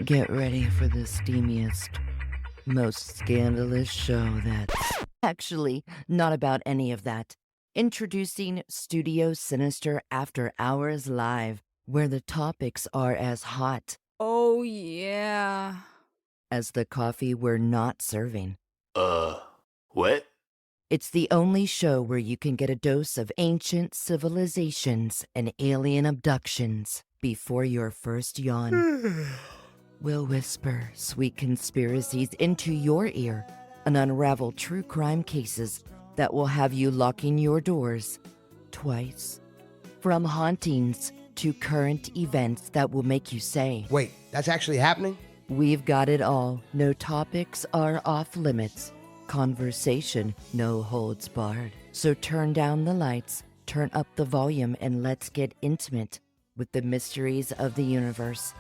Get ready for the steamiest, most scandalous show that's actually not about any of that. Introducing Studio Sinister After Hours Live, where the topics are as hot Oh, yeah. as the coffee we're not serving. Uh, what? It's the only show where you can get a dose of ancient civilizations and alien abductions before your first yawn. We'll whisper sweet conspiracies into your ear and unravel true crime cases that will have you locking your doors twice. From hauntings to current events that will make you say, Wait, that's actually happening? we've got it all. No topics are off limits. Conversation, no holds barred. So turn down the lights, turn up the volume, and let's get intimate with the mysteries of the universe.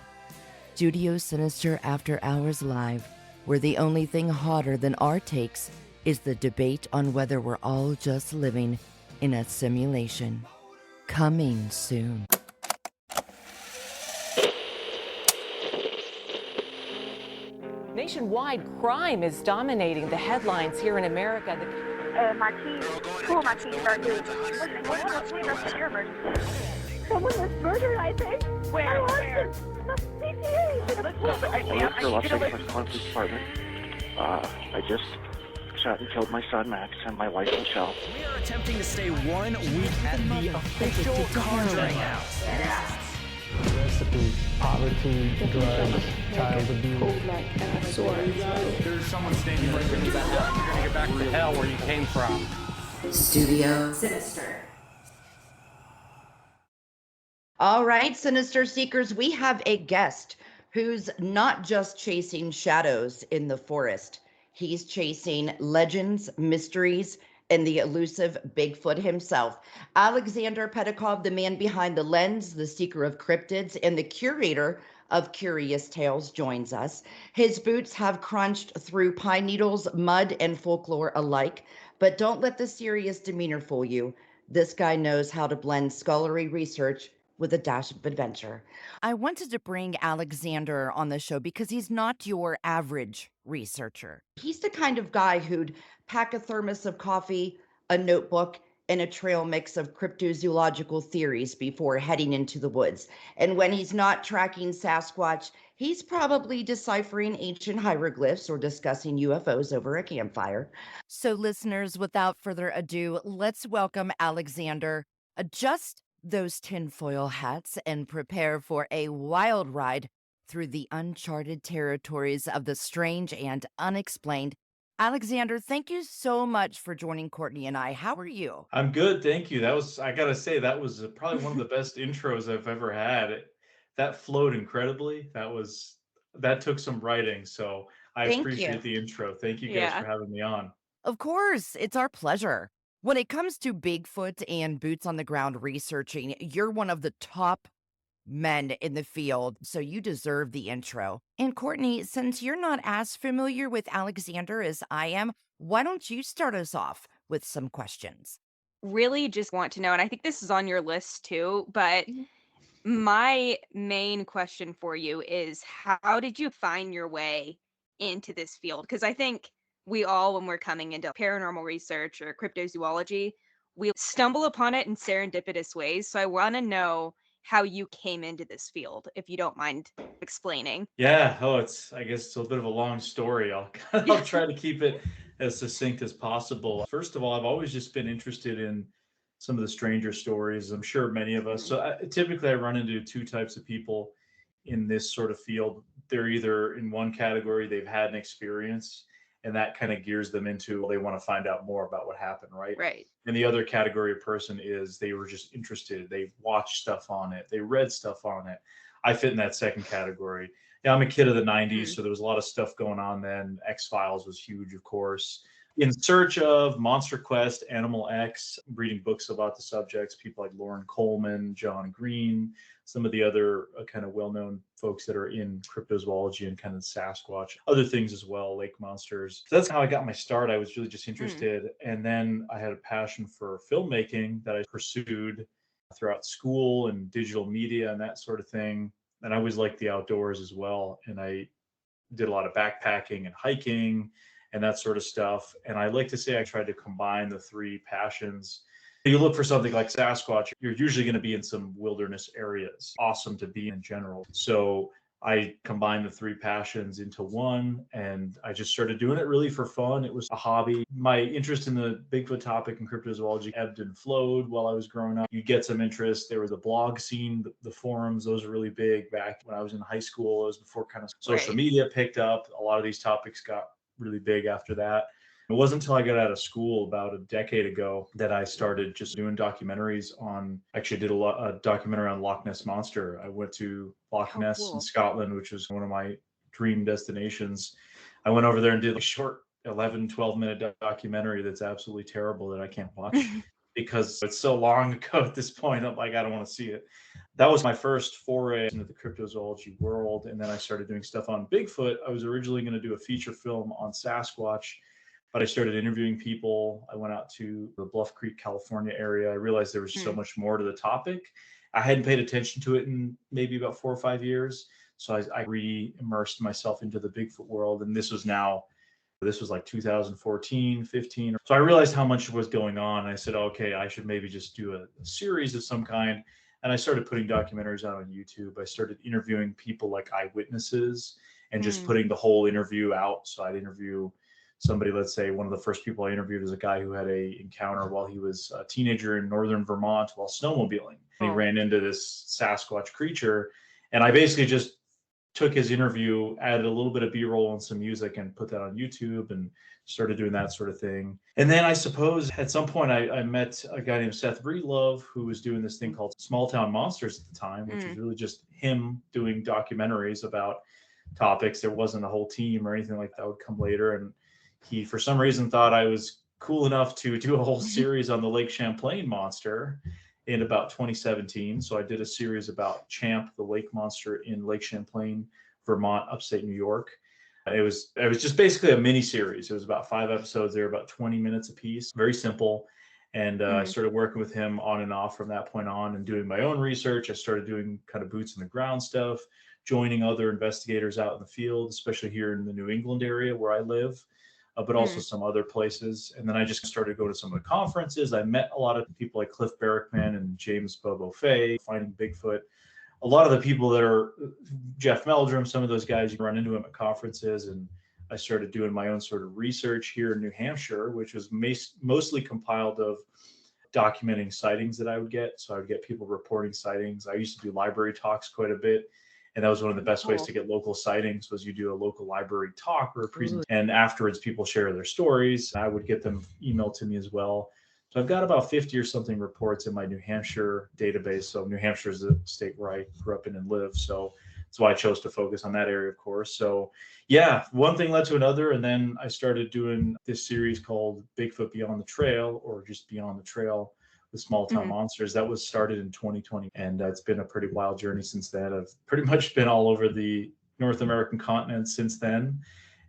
Studio Sinister After Hours Live, where the only thing hotter than our takes is the debate on whether we're all just living in a simulation. Coming soon. Nationwide, crime is dominating the headlines here in America. My keys, two of my keys are due. What's your emergency? Someone was murdered, I think. Where? Where? Mr. Los Angeles Police Department. I just shot and killed my son Max and my wife Michelle. We are attempting to stay 1 week at the official Conjuring House. Recipe, poverty, drugs, child abuse. There's someone standing right there. You're gonna get back to hell where you came from. Studio Sinister. All right, Sinister Seekers, we have a guest who's not just chasing shadows in the forest. He's chasing legends, mysteries, and the elusive Bigfoot himself. Aleksandar Petakov, the man behind the lens, the seeker of cryptids, and the curator of Curious Tales, joins us. His boots have crunched through pine needles, mud, and folklore alike, but don't let the serious demeanor fool you. This guy knows how to blend scholarly research with a dash of adventure. I wanted to bring Aleksandar on the show because he's not your average researcher. He's the kind of guy who'd pack a thermos of coffee, a notebook, and a trail mix of cryptozoological theories before heading into the woods. And when he's not tracking Sasquatch, he's probably deciphering ancient hieroglyphs or discussing UFOs over a campfire. So, listeners, without further ado, let's welcome Aleksandar. Adjust those tinfoil hats and prepare for a wild ride through the uncharted territories of the strange and unexplained. Aleksandar, thank you so much for joining Courtney and I. How are you? I'm good, thank you. I gotta say, that was probably one of the best intros I've ever had. That flowed incredibly. That took some writing, so I Thank appreciate you. the intro. Thank you guys Yeah. for having me on. Of course, it's our pleasure. When it comes to Bigfoot and boots on the ground researching, you're one of the top men in the field, so you deserve the intro. And Courtney, since you're not as familiar with Aleksandar as I am, why don't you start us off with some questions? Really just want to know, and I think this is on your list too, but my main question for you is how did you find your way into this field? Because I think we all, when we're coming into paranormal research or cryptozoology, we stumble upon it in serendipitous ways. So I want to know how you came into this field, if you don't mind explaining. Yeah, I guess it's a bit of a long story. I'll try to keep it as succinct as possible. First of all, I've always just been interested in some of the stranger stories. I'm sure many of us. So typically I run into two types of people in this sort of field. They're either in one category, they've had an experience, and that kind of gears them into they want to find out more about what happened, right? Right. And the other category of person is they were just interested. They watched stuff on it. They read stuff on it. I fit in that second category. Yeah, I'm a kid of the 90s, so there was a lot of stuff going on then. X-Files was huge, of course. In Search of, Monster Quest, Animal X, reading books about the subjects, people like Lauren Coleman, John Green, some of the other kind of well-known folks that are in cryptozoology and kind of Sasquatch, other things as well, lake monsters. So that's how I got my start. I was really just interested. And then I had a passion for filmmaking that I pursued throughout school and digital media and that sort of thing. and I always liked the outdoors as well. And I did a lot of backpacking and hiking and that sort of stuff. And I like to say I tried to combine the three passions. You look for something like Sasquatch, you're usually going to be in some wilderness areas. Awesome to be in general. So I combined the three passions into one, and I just started doing it really for fun. It was a hobby. My interest in the Bigfoot topic and cryptozoology ebbed and flowed while I was growing up. You get some interest. There was a blog scene, the forums, those were really big back when I was in high school. It was before kind of social media picked up. A lot of these topics got really big after that. It wasn't until I got out of school about a decade ago that I started just doing documentaries on, actually did a documentary on Loch Ness Monster. I went to Loch Ness in Scotland, which was one of my dream destinations. I went over there and did a short 11, 12-minute documentary that's absolutely terrible that I can't watch because it's so long ago at this point. I'm like, I don't want to see it. That was my first foray into the cryptozoology world. And then I started doing stuff on Bigfoot. I was originally going to do a feature film on Sasquatch, but I started interviewing people. I went out to the Bluff Creek, California area. I realized there was so much more to the topic. I hadn't paid attention to it in maybe about 4 or 5 years. So I re-immersed myself into the Bigfoot world. And this was like 2014, 15. So I realized how much was going on. I said, okay, I should maybe just do a series of some kind. And I started putting documentaries out on YouTube. I started interviewing people like eyewitnesses and just putting the whole interview out. So I'd interview somebody, let's say one of the first people I interviewed was a guy who had a encounter while he was a teenager in northern Vermont while snowmobiling. He ran into this Sasquatch creature, and I basically just took his interview, added a little bit of B-roll and some music, and put that on YouTube and started doing that sort of thing. And then I suppose at some point I met a guy named Seth Breedlove who was doing this thing called Small Town Monsters at the time, which was really just him doing documentaries about topics. There wasn't a whole team or anything like that would come later. And he, for some reason, thought I was cool enough to do a whole series on the Lake Champlain monster in about 2017. So I did a series about Champ, the lake monster in Lake Champlain, Vermont, upstate New York. It was just basically a mini series. It was about 5 episodes. They were about 20 minutes a piece, very simple. And I started working with him on and off from that point on and doing my own research. I started doing kind of boots in the ground stuff, joining other investigators out in the field, especially here in the New England area where I live. But also some other places. And then I just started going to some of the conferences. I met a lot of people like Cliff Barrickman and James Bobo Fay, Finding Bigfoot. A lot of the people that are Jeff Meldrum, some of those guys, you run into them at conferences. And I started doing my own sort of research here in New Hampshire, which was mostly compiled of documenting sightings that I would get. So I would get people reporting sightings. I used to do library talks quite a bit. And that was one of the best ways to get local sightings was you do a local library talk or a presentation. And afterwards, people share their stories. I would get them emailed to me as well. So I've got about 50 or something reports in my New Hampshire database. So New Hampshire is the state where I grew up in and live. So that's why I chose to focus on that area, of course. So yeah, one thing led to another. And then I started doing this series called Bigfoot Beyond the Trail, or just Beyond the Trail, with Small Town Monsters. That was started in 2020. And it's been a pretty wild journey since then. I've pretty much been all over the North American continent since then.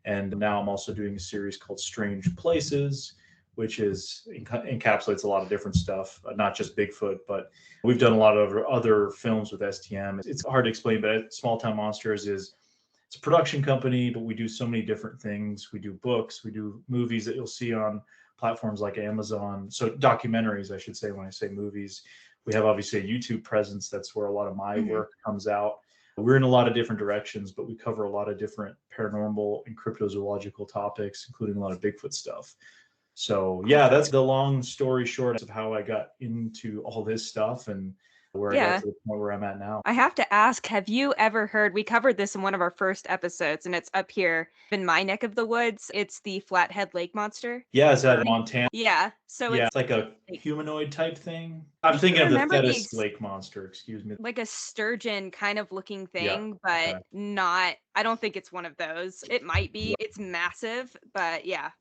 And now I'm also doing a series called Strange Places, which encapsulates a lot of different stuff, not just Bigfoot, but we've done a lot of other films with STM. It's hard to explain, but Small Town Monsters it's a production company, but we do so many different things. We do books, we do movies that you'll see on platforms like Amazon. So documentaries, I should say, when I say movies. We have obviously a YouTube presence. That's where a lot of my work comes out. We're in a lot of different directions, but we cover a lot of different paranormal and cryptozoological topics, including a lot of Bigfoot stuff. So yeah, that's the long story short of how I got into all this stuff and where I got to the point where I'm at now. I have to ask, have you ever heard, we covered this in one of our first episodes, and it's up here in my neck of the woods. It's the Flathead Lake Monster. Yeah, is that Montana? Yeah. So it's like a humanoid type thing. I'm thinking of the Thetis Lake Monster, excuse me. Like a sturgeon kind of looking thing, but not, I don't think it's one of those. It might be. It's massive, but yeah,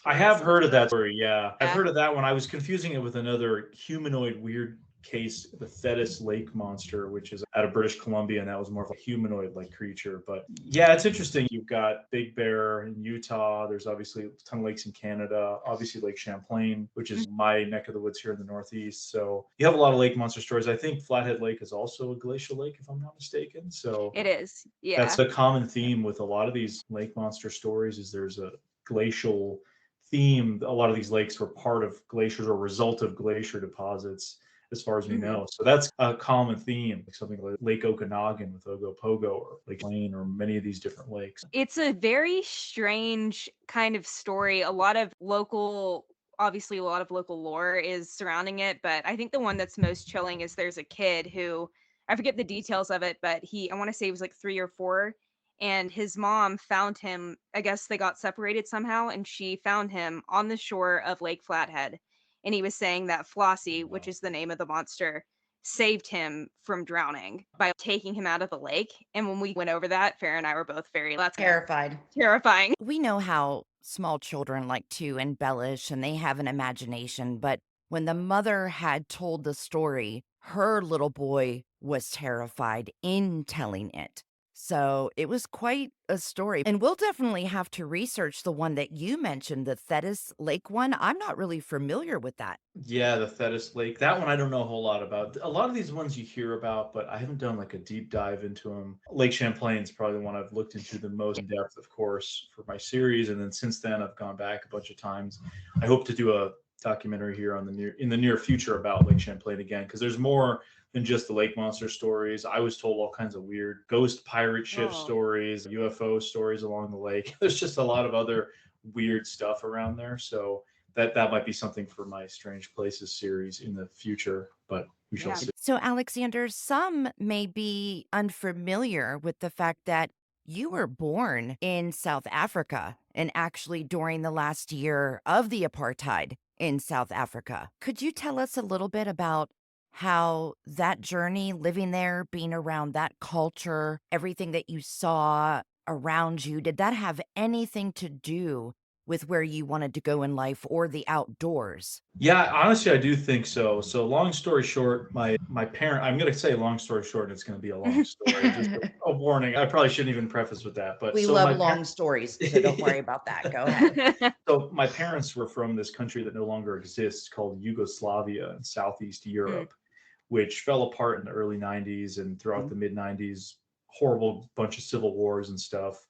I have heard of that story. Yeah. I've heard of that one. I was confusing it with another humanoid weird case, the Thetis lake monster, which is out of British Columbia, and that was more of a humanoid-like creature. But yeah, it's interesting. You've got Big Bear in Utah. There's obviously a ton of lakes in Canada. Obviously Lake Champlain, which is my neck of the woods here in the Northeast. So you have a lot of lake monster stories. I think Flathead Lake is also a glacial lake, if I'm not mistaken. So It is. Yeah. that's a common theme with a lot of these lake monster stories, is there's a glacial theme. A lot of these lakes were part of glaciers or result of glacier deposits, as far as we know. So that's a common theme, like something like Lake Okanagan with Ogopogo, or Lake Lane, or many of these different lakes. It's a very strange kind of story. Obviously a lot of local lore is surrounding it, but I think the one that's most chilling is there's a kid who, I forget the details of it, but I want to say he was like 3 or 4, and his mom found him. I guess they got separated somehow, and she found him on the shore of Lake Flathead. And he was saying that Flossie, which is the name of the monster, saved him from drowning by taking him out of the lake. And when we went over that, Farrah and I were both terrified. Terrifying. We know how small children like to embellish and they have an imagination, but when the mother had told the story, her little boy was terrified in telling it. So it was quite a story. And we'll definitely have to research the one that you mentioned, the Thetis Lake one. I'm not really familiar with that. Yeah, the Thetis Lake. That one I don't know a whole lot about. A lot of these ones you hear about, but I haven't done like a deep dive into them. Lake Champlain is probably the one I've looked into the most in depth, of course, for my series. And then since then, I've gone back a bunch of times. I hope to do a documentary here in the near future about Lake Champlain again, because there's more than just the lake monster stories. I was told all kinds of weird ghost pirate ship stories, UFO stories along the lake. There's just a lot of other weird stuff around there. So that might be something for my Strange Places series in the future, but we shall see. So, Alexander, some may be unfamiliar with the fact that you were born in South Africa, and actually during the last year of the apartheid in South Africa. Could you tell us a little bit about how that journey, living there, being around that culture, everything that you saw around you, did that have anything to do with where you wanted to go in life or the outdoors? Yeah, honestly, I do think so. So long story short, my parent, I'm going to say long story short, and it's going to be a long story. Just a warning. I probably shouldn't even preface with that. But we love long stories, so don't worry about that. Go ahead. So my parents were from this country that no longer exists called Yugoslavia in Southeast Europe, which fell apart in the early 90s and throughout the mid 90s, horrible bunch of civil wars and stuff.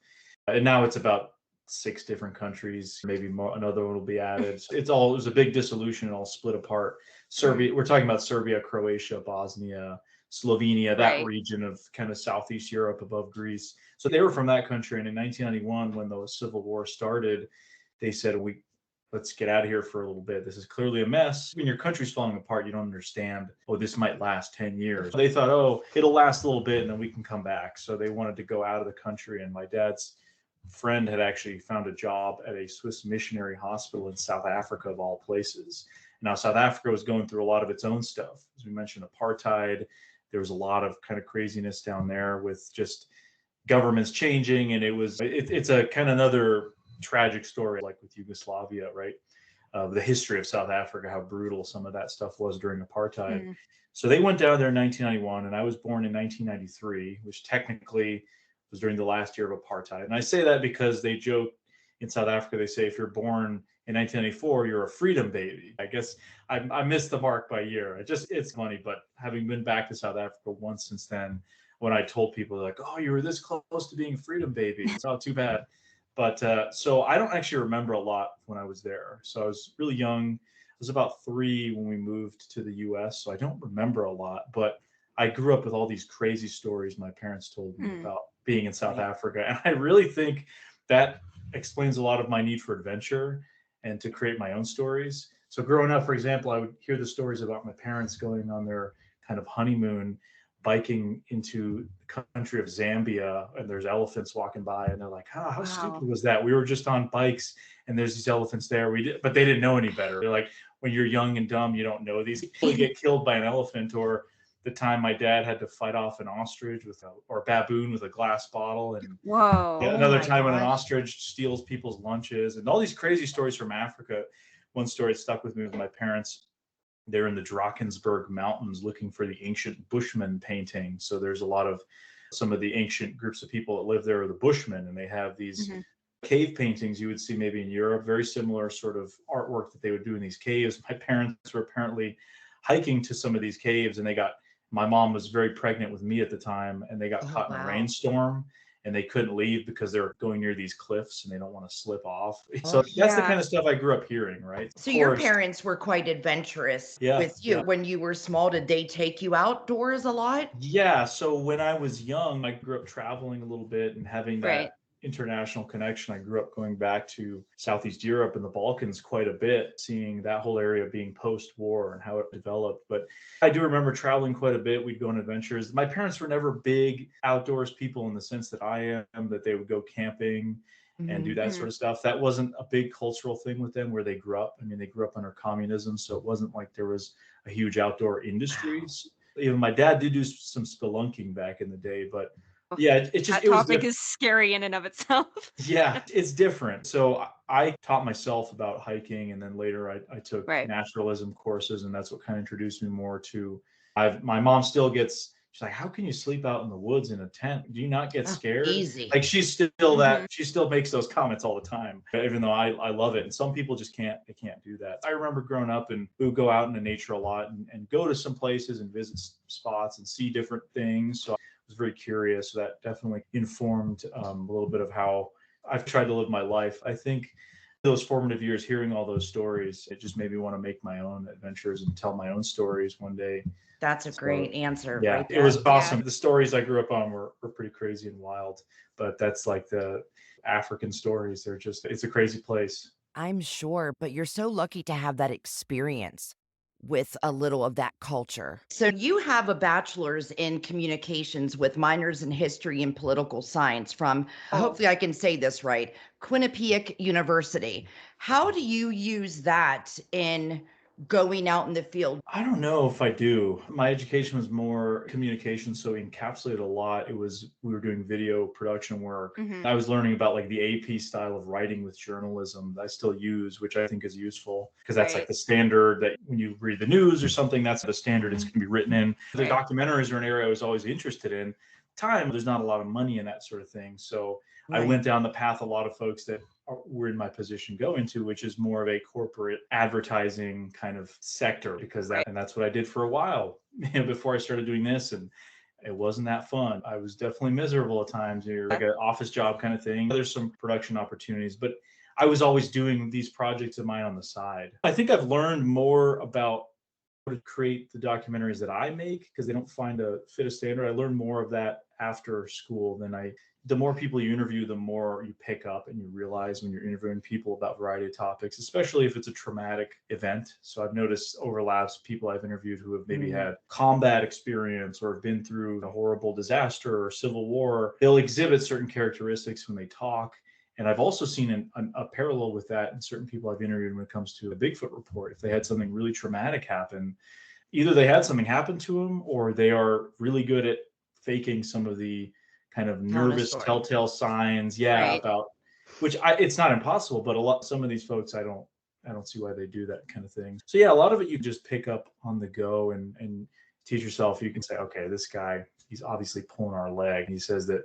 And now it's about 6 different countries, maybe more, another one will be added. It was a big dissolution and all split apart. Serbia, we're talking about Serbia, Croatia, Bosnia, Slovenia, that region of kind of Southeast Europe above Greece. So they were from that country. And in 1991, when the Civil War started, they said, let's get out of here for a little bit. This is clearly a mess. When your country's falling apart, you don't understand, this might last 10 years. They thought, it'll last a little bit and then we can come back. So they wanted to go out of the country. And my dad's friend had actually found a job at a Swiss missionary hospital in South Africa, of all places. Now, South Africa was going through a lot of its own stuff. As we mentioned, apartheid. There was a lot of kind of craziness down there with just governments changing. And it's a kind of another tragic story, like with Yugoslavia, right? The history of South Africa, how brutal some of that stuff was during apartheid. So they went down there in 1991, and I was born in 1993, which technically was during the last year of apartheid. And I say that because they joke in South Africa, they say if you're born in 1994, you're a freedom baby. I guess I missed the mark by a year. It's funny, but having been back to South Africa once since then, when I told people like, you were this close to being a freedom baby, it's not too bad. But so I don't actually remember a lot when I was there. So I was really young. I was about 3 when we moved to the US. So I don't remember a lot, but I grew up with all these crazy stories my parents told me about being in South Africa. And I really think that explains a lot of my need for adventure and to create my own stories. So growing up, for example, I would hear the stories about my parents going on their kind of honeymoon, biking into the country of Zambia, and there's elephants walking by, and they're like, how stupid was that? We were just on bikes and there's these elephants there. But they didn't know any better. They're like, when you're young and dumb, you don't know these people get killed by an elephant. Or the time my dad had to fight off an ostrich or a baboon with a glass bottle. And another time when an ostrich steals people's lunches, and all these crazy stories from Africa. One story that stuck with me with my parents they're in the Drakensberg Mountains looking for the ancient Bushman painting. So there's a lot of some of the ancient groups of people that live there are the Bushmen, and they have these cave paintings you would see maybe in Europe, very similar sort of artwork that they would do in these caves. My parents were apparently hiking to some of these caves, and my mom was very pregnant with me at the time, and they got caught in a rainstorm, and they couldn't leave because they're going near these cliffs and they don't want to slip off. So that's the kind of stuff I grew up hearing, right? So your parents were quite adventurous with you. When you were small, did they take you outdoors a lot? Yeah. So when I was young, I grew up traveling a little bit and having that international connection. I grew up going back to Southeast Europe and the Balkans quite a bit, seeing that whole area being post-war and how it developed. But I do remember traveling quite a bit. We'd go on adventures. My parents were never big outdoors people in the sense that I am, that they would go camping and do that sort of stuff. That wasn't a big cultural thing with them where they grew up. I mean, they grew up under communism, so it wasn't like there was a huge outdoor industries. Even my dad did do some spelunking back in the day, but yeah, it just that topic is scary in and of itself. Yeah, it's different. So I taught myself about hiking, and then later I took naturalism courses, and that's what kind of introduced me more to. My mom still gets. She's like, "How can you sleep out in the woods in a tent? Do you not get scared?" Easy. Like she's still that. She still makes those comments all the time, even though I love it. And some people just can't. They can't do that. I remember growing up, and we would go out into nature a lot, and go to some places and visit spots and see different things. So was very curious. So that definitely informed a little bit of how I've tried to live my life. I think those formative years, hearing all those stories, it just made me want to make my own adventures and tell my own stories one day. That's a great answer. Yeah, right there. It was awesome. The stories I grew up on were pretty crazy and wild, but that's like the African stories. It's a crazy place. I'm sure, but you're so lucky to have that experience with a little of that culture. So you have a bachelor's in communications with minors in history and political science from, hopefully I can say this right, Quinnipiac University. How do you use that in going out in the field? I don't know if I do. My education was more communication, so encapsulated a lot. We were doing video production work. I was learning about like the AP style of writing with journalism that I still use, which I think is useful because that's like the standard that when you read the news or something, that's the standard it's going to be written in. The documentaries are an area I was always interested in. There's not a lot of money in that sort of thing. So I went down the path a lot of folks that were in my position go into, which is more of a corporate advertising kind of sector, because that's what I did for a while before I started doing this. And it wasn't that fun. I was definitely miserable at times. You're like an office job kind of thing. There's some production opportunities, but I was always doing these projects of mine on the side. I think I've learned more about how to create the documentaries that I make because they don't fit a standard. I learned more of that after school the more people you interview, the more you pick up and you realize when you're interviewing people about a variety of topics, especially if it's a traumatic event. So I've noticed overlaps, people I've interviewed who have maybe had combat experience or have been through a horrible disaster or civil war. They'll exhibit certain characteristics when they talk. And I've also seen a parallel with that in certain people I've interviewed when it comes to a Bigfoot report. If they had something really traumatic happen, either they had something happen to them or they are really good at faking some of the kind of nervous telltale signs about which it's not impossible, but some of these folks I don't see why they do that kind of thing. So yeah, a lot of it you just pick up on the go and teach yourself. You can say, okay, this guy, he's obviously pulling our leg. He says that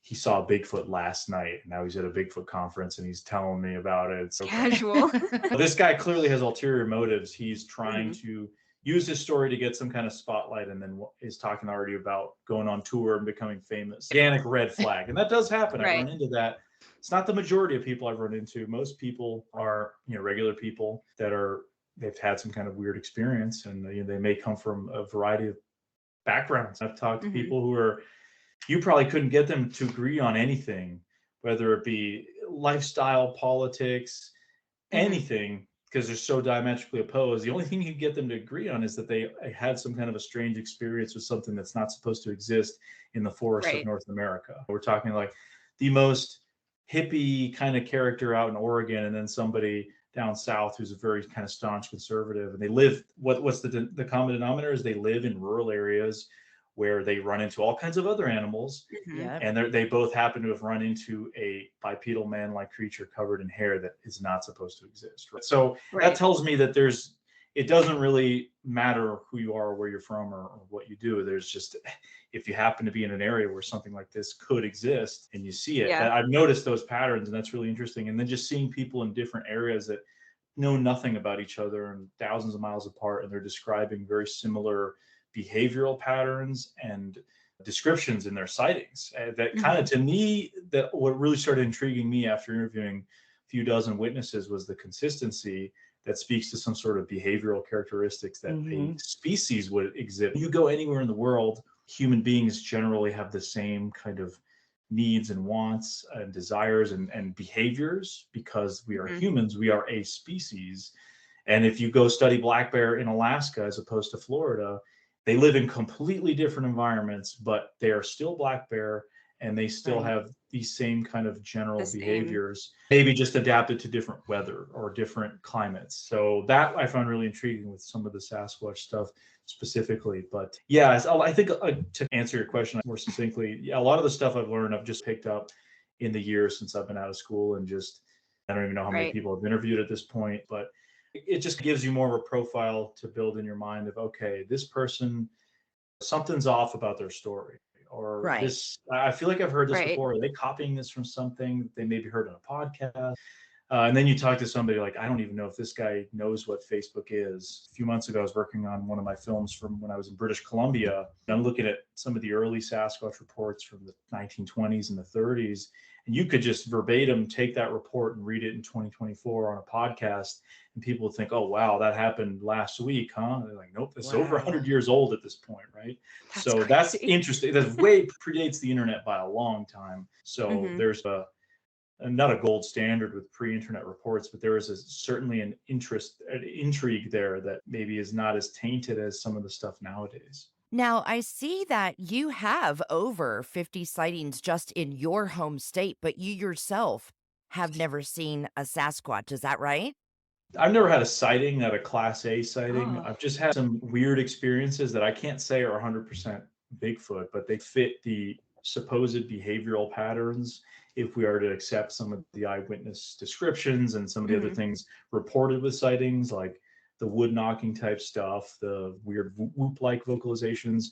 he saw Bigfoot last night and now he's at a Bigfoot conference and he's telling me about it. So casual. This guy clearly has ulterior motives. He's trying to use his story to get some kind of spotlight, and then is talking already about going on tour and becoming famous. Organic red flag. And that does happen. I run into that. It's not the majority of people I've run into. Most people are, regular people that they've had some kind of weird experience, and they may come from a variety of backgrounds. I've talked to people who you probably couldn't get them to agree on anything, whether it be lifestyle, politics, anything, because they're so diametrically opposed. The only thing you can get them to agree on is that they had some kind of a strange experience with something that's not supposed to exist in the forests of North America. We're talking like the most hippie kind of character out in Oregon, and then somebody down south who's a very kind of staunch conservative, and they live, what's the common denominator is they live in rural areas where they run into all kinds of other animals, and they both happen to have run into a bipedal man-like creature covered in hair that is not supposed to exist. So that tells me that there's it doesn't really matter who you are or where you're from or what you do. There's just, if you happen to be in an area where something like this could exist and you see it, I've noticed those patterns, and that's really interesting. And then just seeing people in different areas that know nothing about each other and thousands of miles apart, and they're describing very similar behavioral patterns and descriptions in their sightings. That kind of, to me, that what really started intriguing me after interviewing a few dozen witnesses was the consistency that speaks to some sort of behavioral characteristics that a species would exhibit. You go anywhere in the world, human beings generally have the same kind of needs and wants and desires and behaviors because we are humans, we are a species. And if you go study black bear in Alaska as opposed to Florida, they live in completely different environments, but they are still black bear, and they still have these same kind of general behaviors, maybe just adapted to different weather or different climates. So that I found really intriguing with some of the Sasquatch stuff specifically. But yeah, I think to answer your question more succinctly, a lot of the stuff I've learned, I've just picked up in the years since I've been out of school, and just, I don't even know how many people I've interviewed at this point, but it just gives you more of a profile to build in your mind of, okay, this person, something's off about their story. Or this, I feel like I've heard this before. Are they copying this from something they maybe heard on a podcast? And then you talk to somebody like, I don't even know if this guy knows what Facebook is. A few months ago, I was working on one of my films from when I was in British Columbia. And I'm looking at some of the early Sasquatch reports from the 1920s and the 30s. And you could just verbatim take that report and read it in 2024 on a podcast. And people would think, oh, wow, that happened last week, huh? And they're like, nope, it's over 100 years old at this point, right? That's interesting. That way predates the internet by a long time. So there's not a gold standard with pre-internet reports, but there is certainly an intrigue there that maybe is not as tainted as some of the stuff nowadays. Now, I see that you have over 50 sightings just in your home state, but you yourself have never seen a Sasquatch. Is that right? I've never had a sighting, not a Class A sighting. I've just had some weird experiences that I can't say are 100% Bigfoot, but they fit the supposed behavioral patterns if we are to accept some of the eyewitness descriptions and some of the other things reported with sightings, like the wood knocking type stuff, the weird whoop-like vocalizations,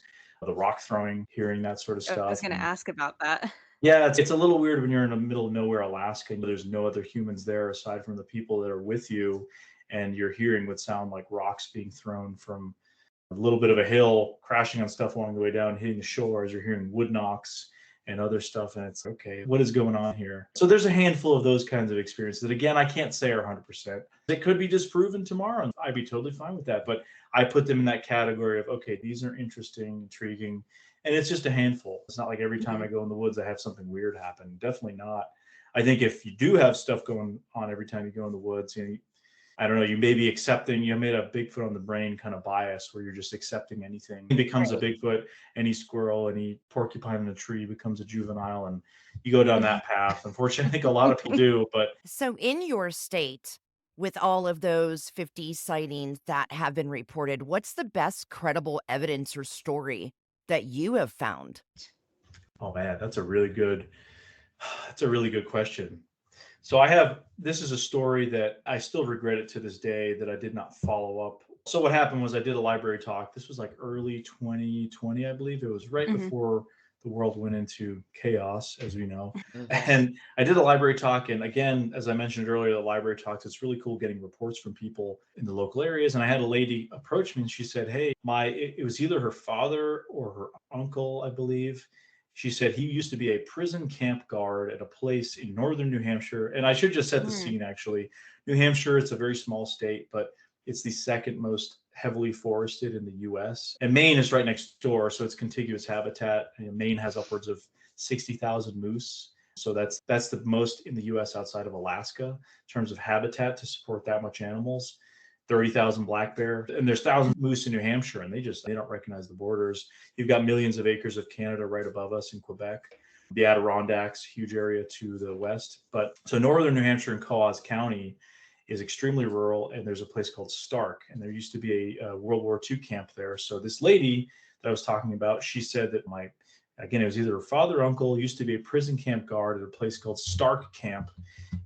the rock throwing, hearing that sort of stuff. I was going to ask about that. Yeah, it's a little weird when you're in the middle of nowhere, Alaska, and there's no other humans there aside from the people that are with you, and you're hearing what sound like rocks being thrown from a little bit of a hill, crashing on stuff along the way down, hitting the shore as you're hearing wood knocks and other stuff. And it's okay, what is going on here? So there's a handful of those kinds of experiences that, again, I can't say are 100%. It could be disproven tomorrow, and I'd be totally fine with that. But I put them in that category of, okay, these are interesting, intriguing, and it's just a handful. It's not like every time I go in the woods, I have something weird happen. Definitely not. I think if you do have stuff going on every time you go in the woods, I don't know, you may be accepting, you made a Bigfoot on the brain kind of bias where you're just accepting anything. It becomes a Bigfoot, any squirrel, any porcupine in a tree becomes a juvenile, and you go down that path. Unfortunately, I think a lot of people do, but. So in your state, with all of those 50 sightings that have been reported, what's the best credible evidence or story that you have found? Oh man, that's a really good question. So this is a story that I still regret it to this day that I did not follow up. So what happened was I did a library talk. This was like early 2020, I believe. It was right before the world went into chaos, as we know. And I did a library talk. And again, as I mentioned earlier, the library talks, it's really cool getting reports from people in the local areas. And I had a lady approach me and she said, hey, it was either her father or her uncle, I believe. She said he used to be a prison camp guard at a place in northern New Hampshire. And I should just set the scene, actually. New Hampshire, it's a very small state, but it's the second most heavily forested in the U.S. And Maine is right next door, so it's contiguous habitat. Maine has upwards of 60,000 moose. So that's the most in the U.S. outside of Alaska in terms of habitat to support that much animals. 30,000 black bear, and there's thousands of moose in New Hampshire, and they don't recognize the borders. You've got millions of acres of Canada right above us in Quebec. The Adirondacks, huge area to the west. But so northern New Hampshire and Coos County is extremely rural, and there's a place called Stark, and there used to be a World War II camp there. So this lady that I was talking about, she said that it was either her father or uncle used to be a prison camp guard at a place called Stark Camp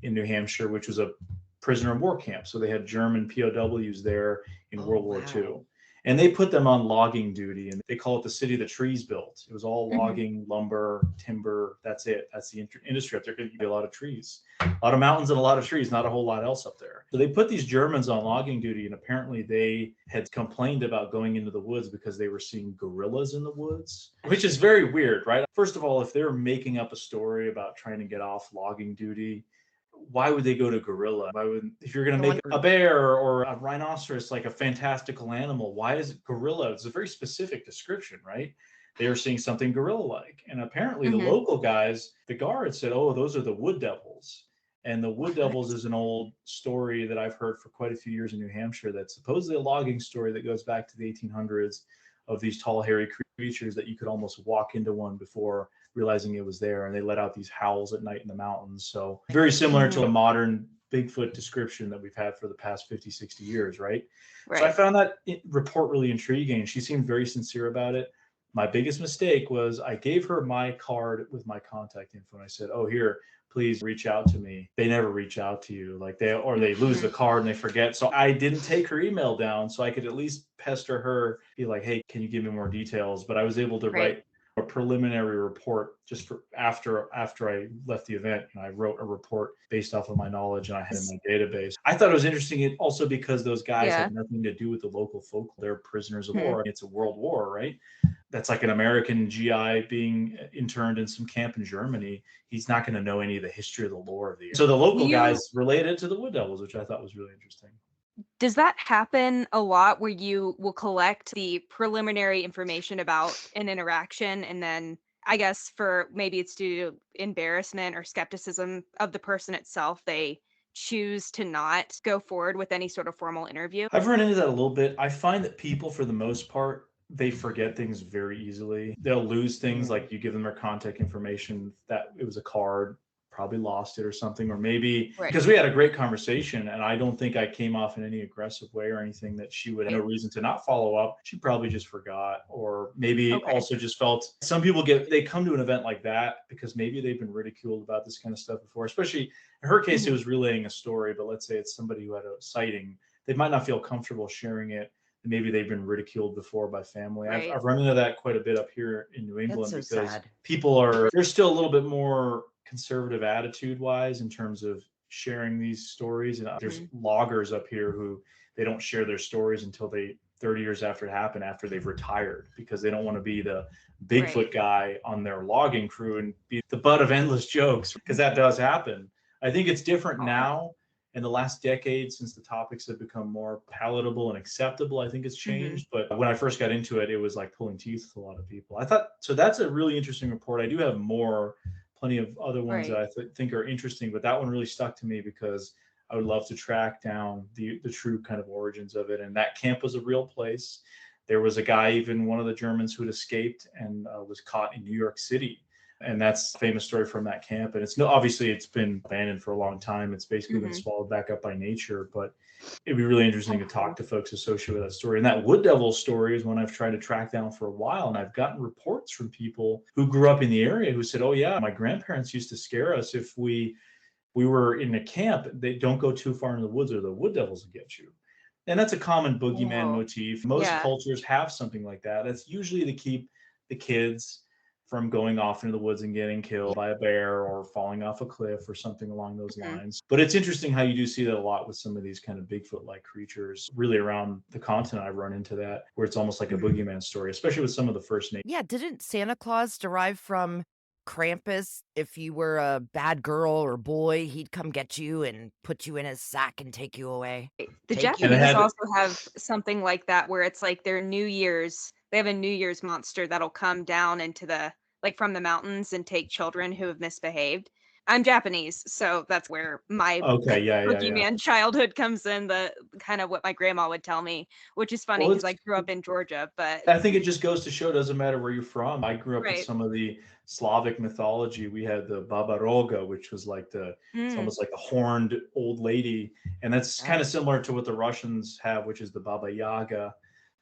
in New Hampshire, which was a prisoner of war camp. So they had German POWs there in Oh, World War wow. II. And they put them on logging duty, and they call it the city the trees built. It was all logging, lumber, timber. That's it. That's the industry up there. There'd be a lot of trees, a lot of mountains and a lot of trees, not a whole lot else up there. So they put these Germans on logging duty, and apparently they had complained about going into the woods because they were seeing gorillas in the woods, which is very weird, right? First of all, if they're making up a story about trying to get off logging duty, why would they go to gorilla? Why would, if you're going to make a bear or a rhinoceros like a fantastical animal, why is it gorilla? It's a very specific description, right? They were seeing something gorilla-like. And apparently the local guys, the guards said, oh, those are the wood devils. And the wood devils is an old story that I've heard for quite a few years in New Hampshire that's supposedly a logging story that goes back to the 1800s of these tall, hairy creatures that you could almost walk into one before realizing it was there, and they let out these howls at night in the mountains. So very similar to a modern Bigfoot description that we've had for the past 50, 60 years, right? So I found that report really intriguing. She seemed very sincere about it. My biggest mistake was I gave her my card with my contact info, and I said, oh, here, please reach out to me. They never reach out to you, like they lose the card and they forget. So I didn't take her email down so I could at least pester her, be like, hey, can you give me more details? But I was able to write a preliminary report just for after I left the event. And I wrote a report based off of my knowledge and I had in my database. I thought it was interesting also because those guys had nothing to do with the local folk. They're prisoners of war. It's a world war, right? That's like an American GI being interned in some camp in Germany. He's not going to know any of the history of the lore of the area. So the local guys related to the wood devils, which I thought was really interesting. Does that happen a lot where you will collect the preliminary information about an interaction and then I guess for maybe it's due to embarrassment or skepticism of the person itself, they choose to not go forward with any sort of formal interview? I've run into that a little bit. I find that people, for the most part, they forget things very easily. They'll lose things like you give them their contact information, that it was a card, probably lost it or something, or maybe because we had a great conversation and I don't think I came off in any aggressive way or anything that she would have no reason to not follow up. She probably just forgot, or maybe also just felt some people they come to an event like that because maybe they've been ridiculed about this kind of stuff before, especially in her case, it was relaying a story, but let's say it's somebody who had a sighting. They might not feel comfortable sharing it. Maybe they've been ridiculed before by family. I've run into that quite a bit up here in New England because people they're still a little bit more conservative attitude wise in terms of sharing these stories. And there's loggers up here who they don't share their stories until 30 years after it happened, after they've retired, because they don't want to be the Bigfoot guy on their logging crew and be the butt of endless jokes, because that does happen. I think it's different now in the last decade since the topics have become more palatable and acceptable. I think it's changed. But when I first got into it, it was like pulling teeth with a lot of people. I thought, so that's a really interesting report. I do have plenty of other ones that I think are interesting, but that one really stuck to me because I would love to track down the true kind of origins of it. And that camp was a real place. There was a guy, even one of the Germans, who had escaped and was caught in New York City. And that's a famous story from that camp. And obviously it's been abandoned for a long time. It's basically been swallowed back up by nature, but it'd be really interesting to talk to folks associated with that story. And that wood devil story is one I've tried to track down for a while. And I've gotten reports from people who grew up in the area who said, oh yeah, my grandparents used to scare us if we were in a camp. They don't go too far into the woods or the wood devils will get you. And that's a common boogeyman motif. Most cultures have something like that. That's usually to keep the kids from going off into the woods and getting killed by a bear or falling off a cliff or something along those lines. But it's interesting how you do see that a lot with some of these kind of Bigfoot-like creatures. Really around the continent, I've run into that, where it's almost like a boogeyman story, especially with some of the First Nations. Yeah, didn't Santa Claus derive from Krampus? If you were a bad girl or boy, he'd come get you and put you in his sack and take you away. The Japanese also have something like that, where it's like their New Year's, they have a New Year's monster that'll come down into from the mountains and take children who have misbehaved. I'm Japanese, so that's where my boogeyman childhood comes in, the kind of what my grandma would tell me, which is funny because I grew up in Georgia. But I think it just goes to show it doesn't matter where you're from. I grew up with some of the Slavic mythology. We had the Baba Roga, which was like it's almost like a horned old lady. And that's kind of similar to what the Russians have, which is the Baba Yaga,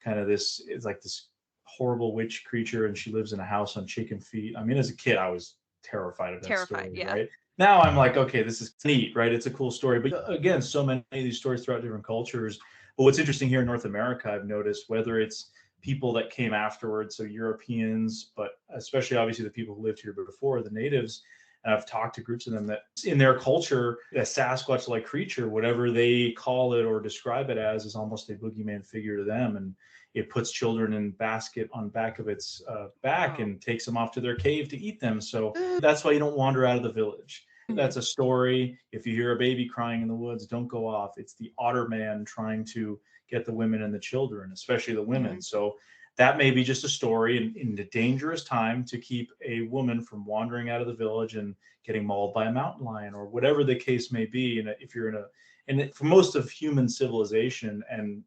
kind of it's like this horrible witch creature, and she lives in a house on chicken feet. I mean, as a kid, I was terrified of that story, right? Now I'm like, okay, this is neat, right? It's a cool story. But again, so many of these stories throughout different cultures, But what's interesting here in North America, I've noticed, whether it's people that came afterwards, so Europeans, but especially obviously the people who lived here before, the natives, and I've talked to groups of them that in their culture, a Sasquatch-like creature, whatever they call it or describe it as, is almost a boogeyman figure to them. And it puts children in basket on back of its back and takes them off to their cave to eat them. So that's why you don't wander out of the village. That's a story. If you hear a baby crying in the woods, don't go off. It's the otter man trying to get the women and the children, especially the women. So that may be just a story in a dangerous time to keep a woman from wandering out of the village and getting mauled by a mountain lion or whatever the case may be. And if you're and for most of human civilization and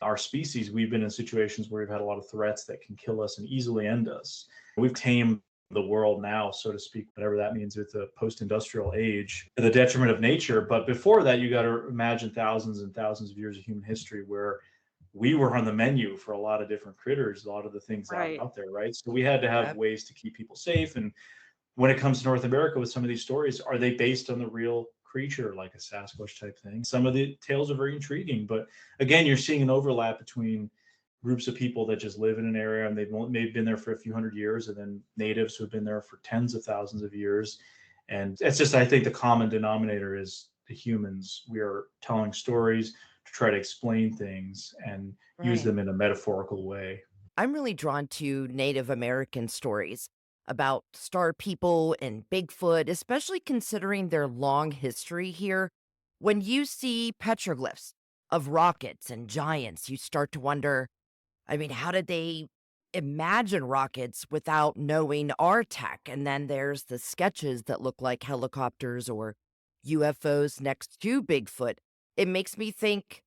our species, we've been in situations where we've had a lot of threats that can kill us and easily end us. We've tamed the world now, so to speak, whatever that means with the post-industrial age, to the detriment of nature. But before that, you got to imagine thousands and thousands of years of human history where we were on the menu for a lot of different critters, a lot of the things out there, right? So we had to have ways to keep people safe. And when it comes to North America with some of these stories, are they based on the real creature, like a Sasquatch type thing? Some of the tales are very intriguing, but again, you're seeing an overlap between groups of people that just live in an area and they've maybe been there for a few hundred years, and then natives who have been there for tens of thousands of years. And it's just, I think the common denominator is the humans. We are telling stories to try to explain things and use them in a metaphorical way. I'm really drawn to Native American stories about star people and Bigfoot, especially considering their long history here. When you see petroglyphs of rockets and giants, you start to wonder, I mean, how did they imagine rockets without knowing our tech? And then there's the sketches that look like helicopters or UFOs next to Bigfoot. It makes me think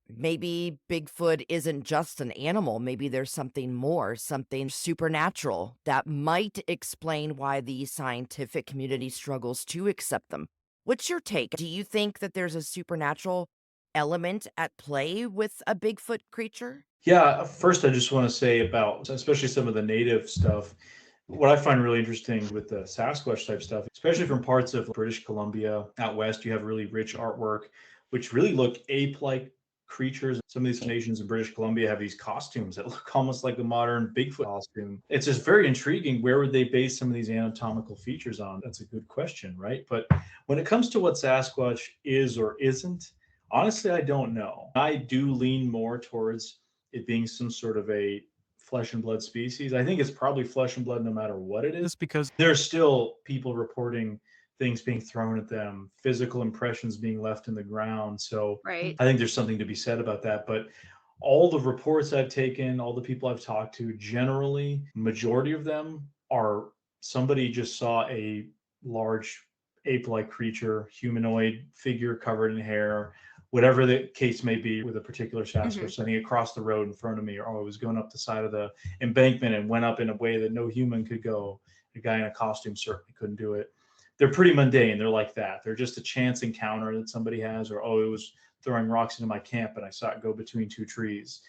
maybe Bigfoot isn't just an animal. Maybe there's something more, something supernatural that might explain why the scientific community struggles to accept them. What's your take? Do you think that there's a supernatural element at play with a Bigfoot creature? Yeah, first I just want to say about, especially some of the native stuff, what I find really interesting with the Sasquatch type stuff, especially from parts of British Columbia out west, you have really rich artwork, which really look ape-like creatures. Some of these nations in British Columbia have these costumes that look almost like a modern Bigfoot costume. It's just very intriguing. Where would they base some of these anatomical features on? That's a good question, right? But when it comes to what Sasquatch is or isn't, honestly, I don't know. I do lean more towards it being some sort of a flesh and blood species. I think it's probably flesh and blood no matter what it is, because there's still people reporting things being thrown at them, physical impressions being left in the ground. So I think there's something to be said about that. But all the reports I've taken, all the people I've talked to, generally, majority of them are somebody just saw a large ape-like creature, humanoid figure covered in hair, whatever the case may be with a particular Sasquatch, sending it across the road in front of me, or it was going up the side of the embankment and went up in a way that no human could go. A guy in a costume certainly couldn't do it. They're pretty mundane. They're like that. They're just a chance encounter that somebody has, or, oh, it was throwing rocks into my camp and I saw it go between two trees.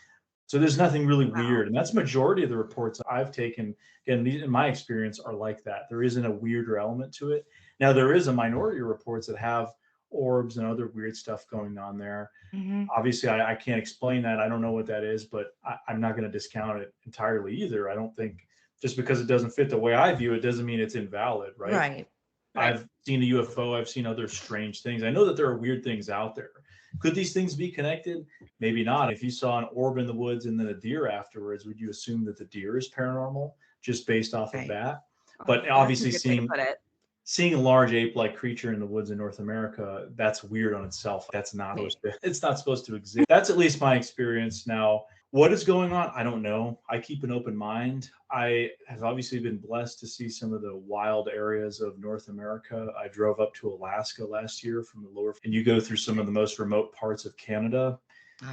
So there's nothing really weird. And that's majority of the reports I've taken, again, these, in my experience, are like that. There isn't a weirder element to it. Now, there is a minority of reports that have orbs and other weird stuff going on there. Obviously, I can't explain that. I don't know what that is, but I'm not going to discount it entirely either. I don't think just because it doesn't fit the way I view it doesn't mean it's invalid, right? I've seen a UFO. I've seen other strange things. I know that there are weird things out there. Could these things be connected? Maybe not. If you saw an orb in the woods and then a deer afterwards, would you assume that the deer is paranormal just based off of that? But obviously seeing a large ape-like creature in the woods in North America, that's weird on itself. That's not it's not supposed to exist. That's at least my experience. Now, what is going on? I don't know. I keep an open mind. I have obviously been blessed to see some of the wild areas of North America. I drove up to Alaska last year from the lower, and you go through some of the most remote parts of Canada.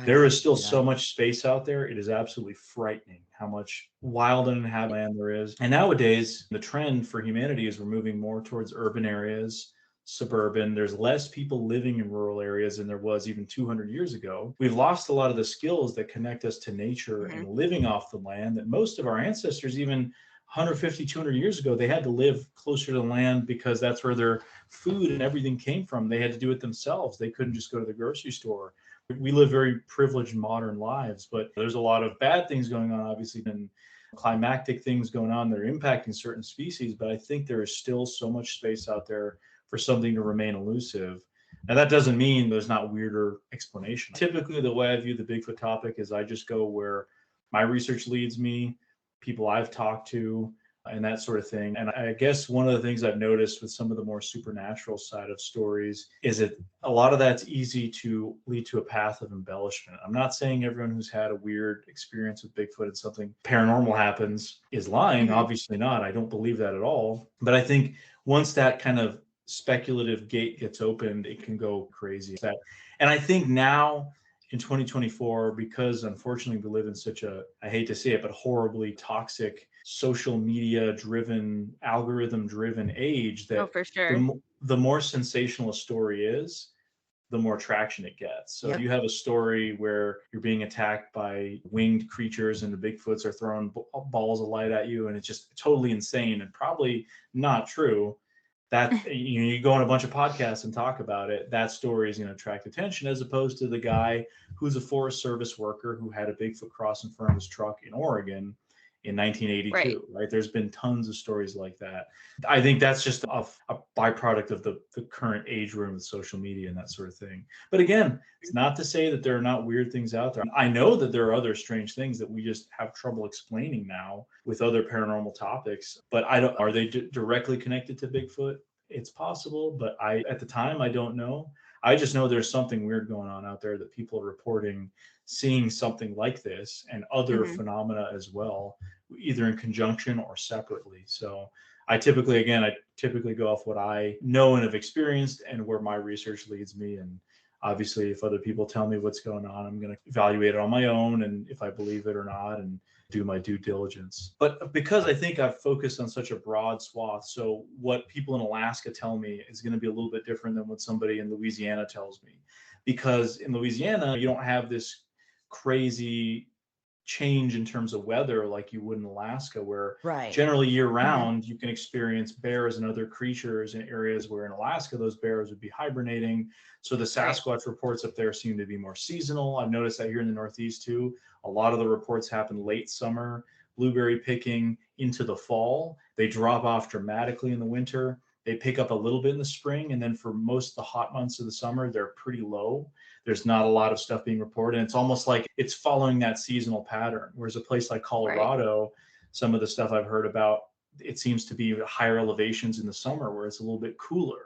There is still so much space out there. It is absolutely frightening how much wild and uninhabited land there is. And nowadays, the trend for humanity is we're moving more towards urban areas, suburban. There's less people living in rural areas than there was even 200 years ago. We've lost a lot of the skills that connect us to nature and living off the land that most of our ancestors, even 150, 200 years ago, they had to live closer to the land because that's where their food and everything came from. They had to do it themselves. They couldn't just go to the grocery store. We live very privileged modern lives, but there's a lot of bad things going on, obviously, and climactic things going on that are impacting certain species. But I think there is still so much space out there for something to remain elusive. And that doesn't mean there's not weirder explanation. Typically, the way I view the Bigfoot topic is I just go where my research leads me, people I've talked to, and that sort of thing. And I guess one of the things I've noticed with some of the more supernatural side of stories is that a lot of that's easy to lead to a path of embellishment. I'm not saying everyone who's had a weird experience with Bigfoot and something paranormal happens is lying. Obviously not. I don't believe that at all. But I think once that kind of speculative gate gets opened, it can go crazy. And I think now in 2024, because unfortunately we live in such a, I hate to say it, but horribly toxic, social media driven, algorithm driven age, that for sure. the more sensational a story is, the more traction it gets. So if you have a story where you're being attacked by winged creatures and the Bigfoots are throwing balls of light at you and it's just totally insane and probably not true, that you go on a bunch of podcasts and talk about it, that story is going to attract attention, as opposed to the guy who's a Forest Service worker who had a Bigfoot cross in front of his truck in Oregon in 1982, right? There's been tons of stories like that. I think that's just a byproduct of the current age we're in with social media and that sort of thing. But again, it's not to say that there are not weird things out there. I know that there are other strange things that we just have trouble explaining now with other paranormal topics, but are they directly connected to Bigfoot? It's possible, but at the time, I don't know. I just know there's something weird going on out there that people are reporting seeing something like this and other phenomena as well, either in conjunction or separately. So I typically go off what I know and have experienced and where my research leads me. And obviously, if other people tell me what's going on, I'm going to evaluate it on my own, and if I believe it or not, and do my due diligence. But because I think I've focused on such a broad swath, so what people in Alaska tell me is going to be a little bit different than what somebody in Louisiana tells me. Because in Louisiana, you don't have this crazy change in terms of weather like you would in Alaska, where generally year round you can experience bears and other creatures in areas where in Alaska those bears would be hibernating. So the Sasquatch reports up there seem to be more seasonal. I've noticed that here in the Northeast too. A lot of the reports happen late summer, blueberry picking into the fall. They drop off dramatically in the winter. They pick up a little bit in the spring, and then for most of the hot months of the summer, they're pretty low. There's not a lot of stuff being reported. And it's almost like it's following that seasonal pattern. Whereas a place like Colorado, some of the stuff I've heard about, it seems to be higher elevations in the summer where it's a little bit cooler.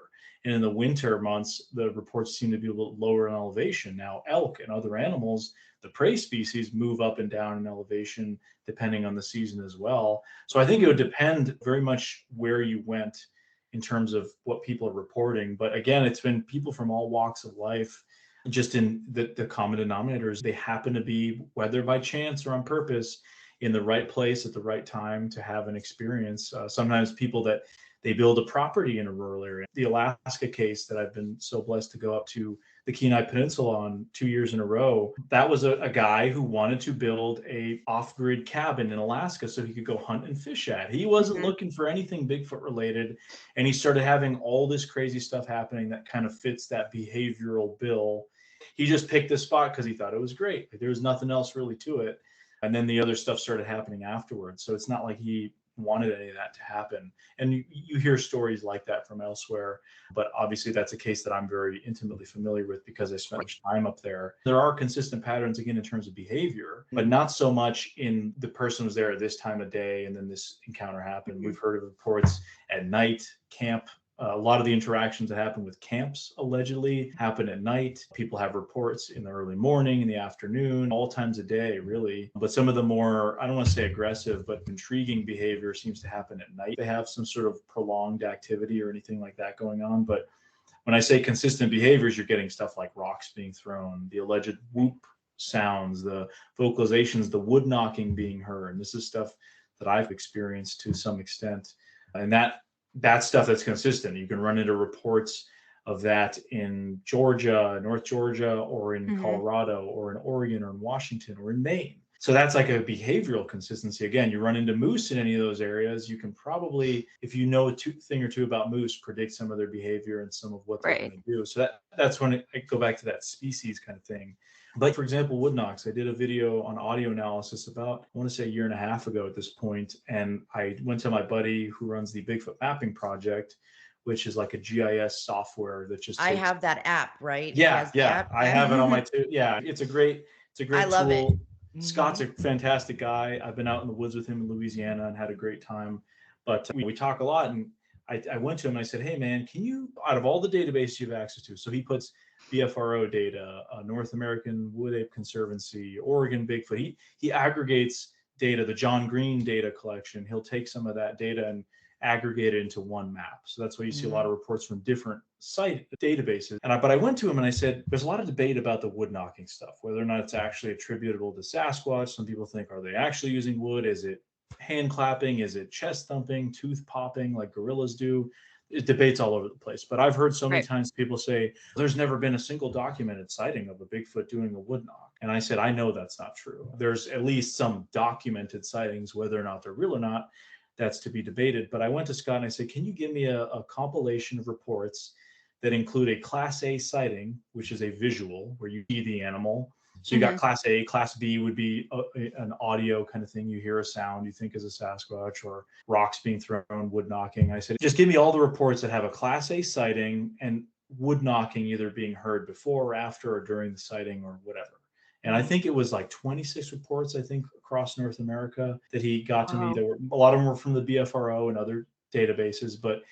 And in the winter months, the reports seem to be a little lower in elevation. Now, elk and other animals, the prey species, move up and down in elevation depending on the season as well. So I think it would depend very much where you went in terms of what people are reporting. But again, it's been people from all walks of life. Just in the common denominators, they happen to be, whether by chance or on purpose, in the right place at the right time to have an experience. Sometimes people that they build a property in a rural area. The Alaska case that I've been so blessed to go up to the Kenai Peninsula on 2 years in a row, that was a guy who wanted to build a off-grid cabin in Alaska so he could go hunt and fish at. He wasn't looking for anything Bigfoot related, and he started having all this crazy stuff happening that kind of fits that behavioral bill. He just picked this spot because he thought it was great. There was nothing else really to it. And then the other stuff started happening afterwards. So it's not like he wanted any of that to happen. And you hear stories like that from elsewhere, but obviously that's a case that I'm very intimately familiar with because I spent much time up there. There are consistent patterns, again, in terms of behavior, but not so much in the person was there at this time of day and then this encounter happened. We've heard of reports at night, camp. A lot of the interactions that happen with camps allegedly happen at night. People have reports in the early morning, in the afternoon, all times of day, really. But some of the more, I don't want to say aggressive, but intriguing behavior seems to happen at night. They have some sort of prolonged activity or anything like that going on. But when I say consistent behaviors, you're getting stuff like rocks being thrown, the alleged whoop sounds, the vocalizations, the wood knocking being heard. And this is stuff that I've experienced to some extent. And that's stuff that's consistent. You can run into reports of that in Georgia, North Georgia, or in Colorado, or in Oregon, or in Washington, or in Maine. So that's like a behavioral consistency. Again, you run into moose in any of those areas, you can probably, if you know a thing or two about moose, predict some of their behavior and some of what they're going to do. So that's when I go back to that species kind of thing. But for example, wood knocks, I did a video on audio analysis about, I want to say a year and a half ago at this point, and I went to my buddy who runs the Bigfoot mapping project, which is like a GIS software that just I have that app, right? Yeah, I have it on my it's a great I love tool. it. Scott's a fantastic guy. I've been out in the woods with him in Louisiana and had a great time. But we talk a lot, and I went to him and I said, hey man, can you, out of all the databases you have access to, so he puts BFRO data, North American Wood Ape Conservancy, Oregon Bigfoot, he aggregates data, the John Green data collection. He'll take some of that data and aggregate it into one map. So that's why you see a lot of reports from different site databases. But I went to him and I said, there's a lot of debate about the wood knocking stuff, whether or not it's actually attributable to Sasquatch. Some people think, are they actually using wood? Is it hand clapping? Is it chest thumping, tooth popping like gorillas do? It debates all over the place. But I've heard so many times people say, there's never been a single documented sighting of a Bigfoot doing a wood knock. And I said, I know that's not true. There's at least some documented sightings, whether or not they're real or not, that's to be debated. But I went to Scott and I said, can you give me a compilation of reports that include a Class A sighting, which is a visual where you see the animal. So you got Class A, Class B would be an audio kind of thing. You hear a sound you think is a Sasquatch, or rocks being thrown, wood knocking. I said, just give me all the reports that have a Class A sighting and wood knocking either being heard before or after or during the sighting or whatever. And I think it was like 26 reports, I think, across North America that he got to me. There were, a lot of them were from the BFRO and other databases, but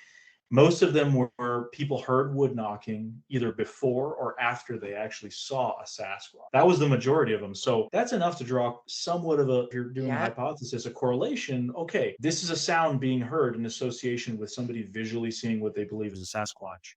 most of them were people heard wood knocking either before or after they actually saw a Sasquatch. That was the majority of them. So that's enough to draw somewhat of a, if you're doing a hypothesis, a correlation. Okay, this is a sound being heard in association with somebody visually seeing what they believe is a Sasquatch.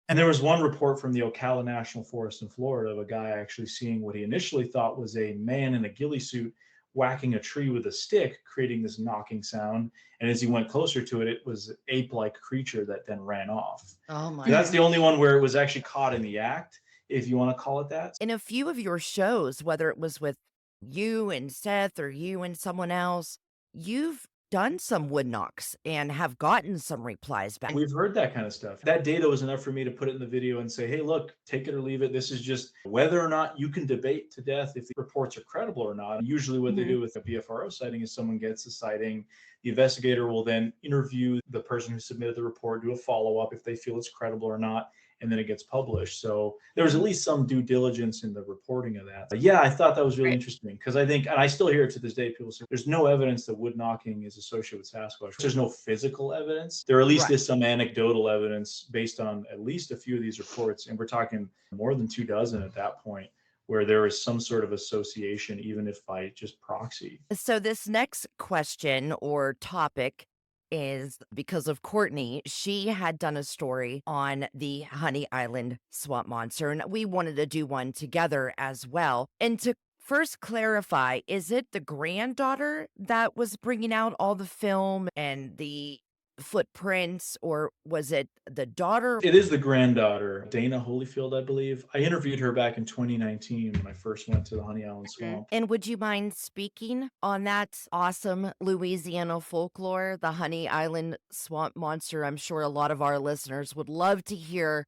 And there was one report from the Ocala National Forest in Florida of a guy actually seeing what he initially thought was a man in a ghillie suit whacking a tree with a stick, creating this knocking sound. And as he went closer to it, it was an ape-like creature that then ran off. Oh my! That's the only one where it was actually caught in the act, if you want to call it that. In a few of your shows, whether it was with you and Seth or you and someone else, you've done some wood knocks and have gotten some replies back. We've heard that kind of stuff. That data was enough for me to put it in the video and say, hey, look, take it or leave it. This is just whether or not you can debate to death if the reports are credible or not. Usually what they do with a BFRO sighting is someone gets a sighting. The investigator will then interview the person who submitted the report, do a follow-up if they feel it's credible or not, and then it gets published. So there was at least some due diligence in the reporting of that. But yeah, I thought that was really interesting because I think, and I still hear it to this day, people say there's no evidence that wood knocking is associated with Sasquatch. There's no physical evidence. There at least is some anecdotal evidence based on at least a few of these reports. And we're talking more than 24 at that point, where there is some sort of association, even if by just proxy. So this next question or topic is because of Courtney. She had done a story on the Honey Island swamp monster, and we wanted to do one together as well. And to first clarify, is it the granddaughter that was bringing out all the film and the footprints, or was it the daughter? It is the granddaughter, Dana Holyfield, I believe. I interviewed her back in 2019 when I first went to the Honey Island Swamp. And would you mind speaking on that awesome Louisiana folklore, the Honey Island swamp monster? I'm sure a lot of our listeners would love to hear.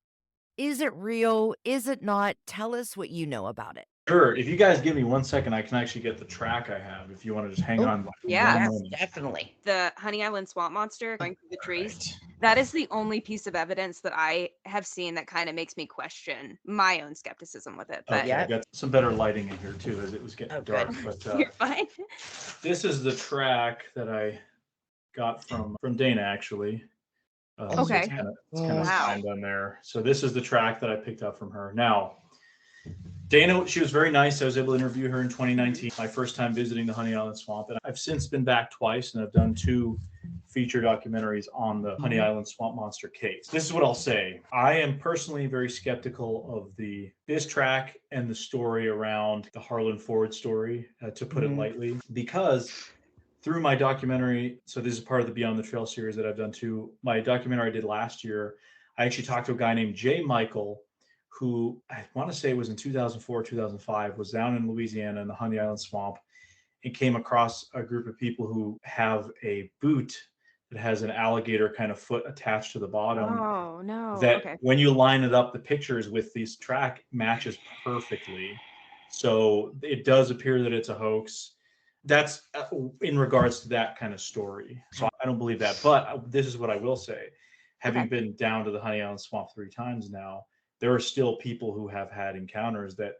Is it real? Is it not? Tell us what you know about it. Sure. If you guys give me 1 second, I can actually get the track I have if you want to just hang on. Yeah, definitely. The Honey Island swamp monster going through the trees. That is the only piece of evidence that I have seen that kind of makes me question my own skepticism with it. But okay, I got some better lighting in here too as it was getting dark. But you're fine. This is the track that I got from Dana actually. Okay. So it's kind of signed on there. So this is the track that I picked up from her. Now, Dana, she was very nice. I was able to interview her in 2019, my first time visiting the Honey Island Swamp. And I've since been back twice, and I've done 2 feature documentaries on the Honey Island Swamp Monster case. This is what I'll say. I am personally very skeptical of this track and the story around the Harlan Ford story, to put it lightly, because through my documentary, so this is part of the Beyond the Trail series that I've done too, my documentary I did last year, I actually talked to a guy named Jay Michael, who I want to say was in 2004, 2005, was down in Louisiana in the Honey Island Swamp. and came across a group of people who have a boot that has an alligator kind of foot attached to the bottom. Oh, no. That Okay. when you line it up, the pictures with this track matches perfectly. So it does appear that it's a hoax. That's in regards to that kind of story. So I don't believe that. But this is what I will say. Having been down to the Honey Island Swamp 3 times now, there are still people who have had encounters that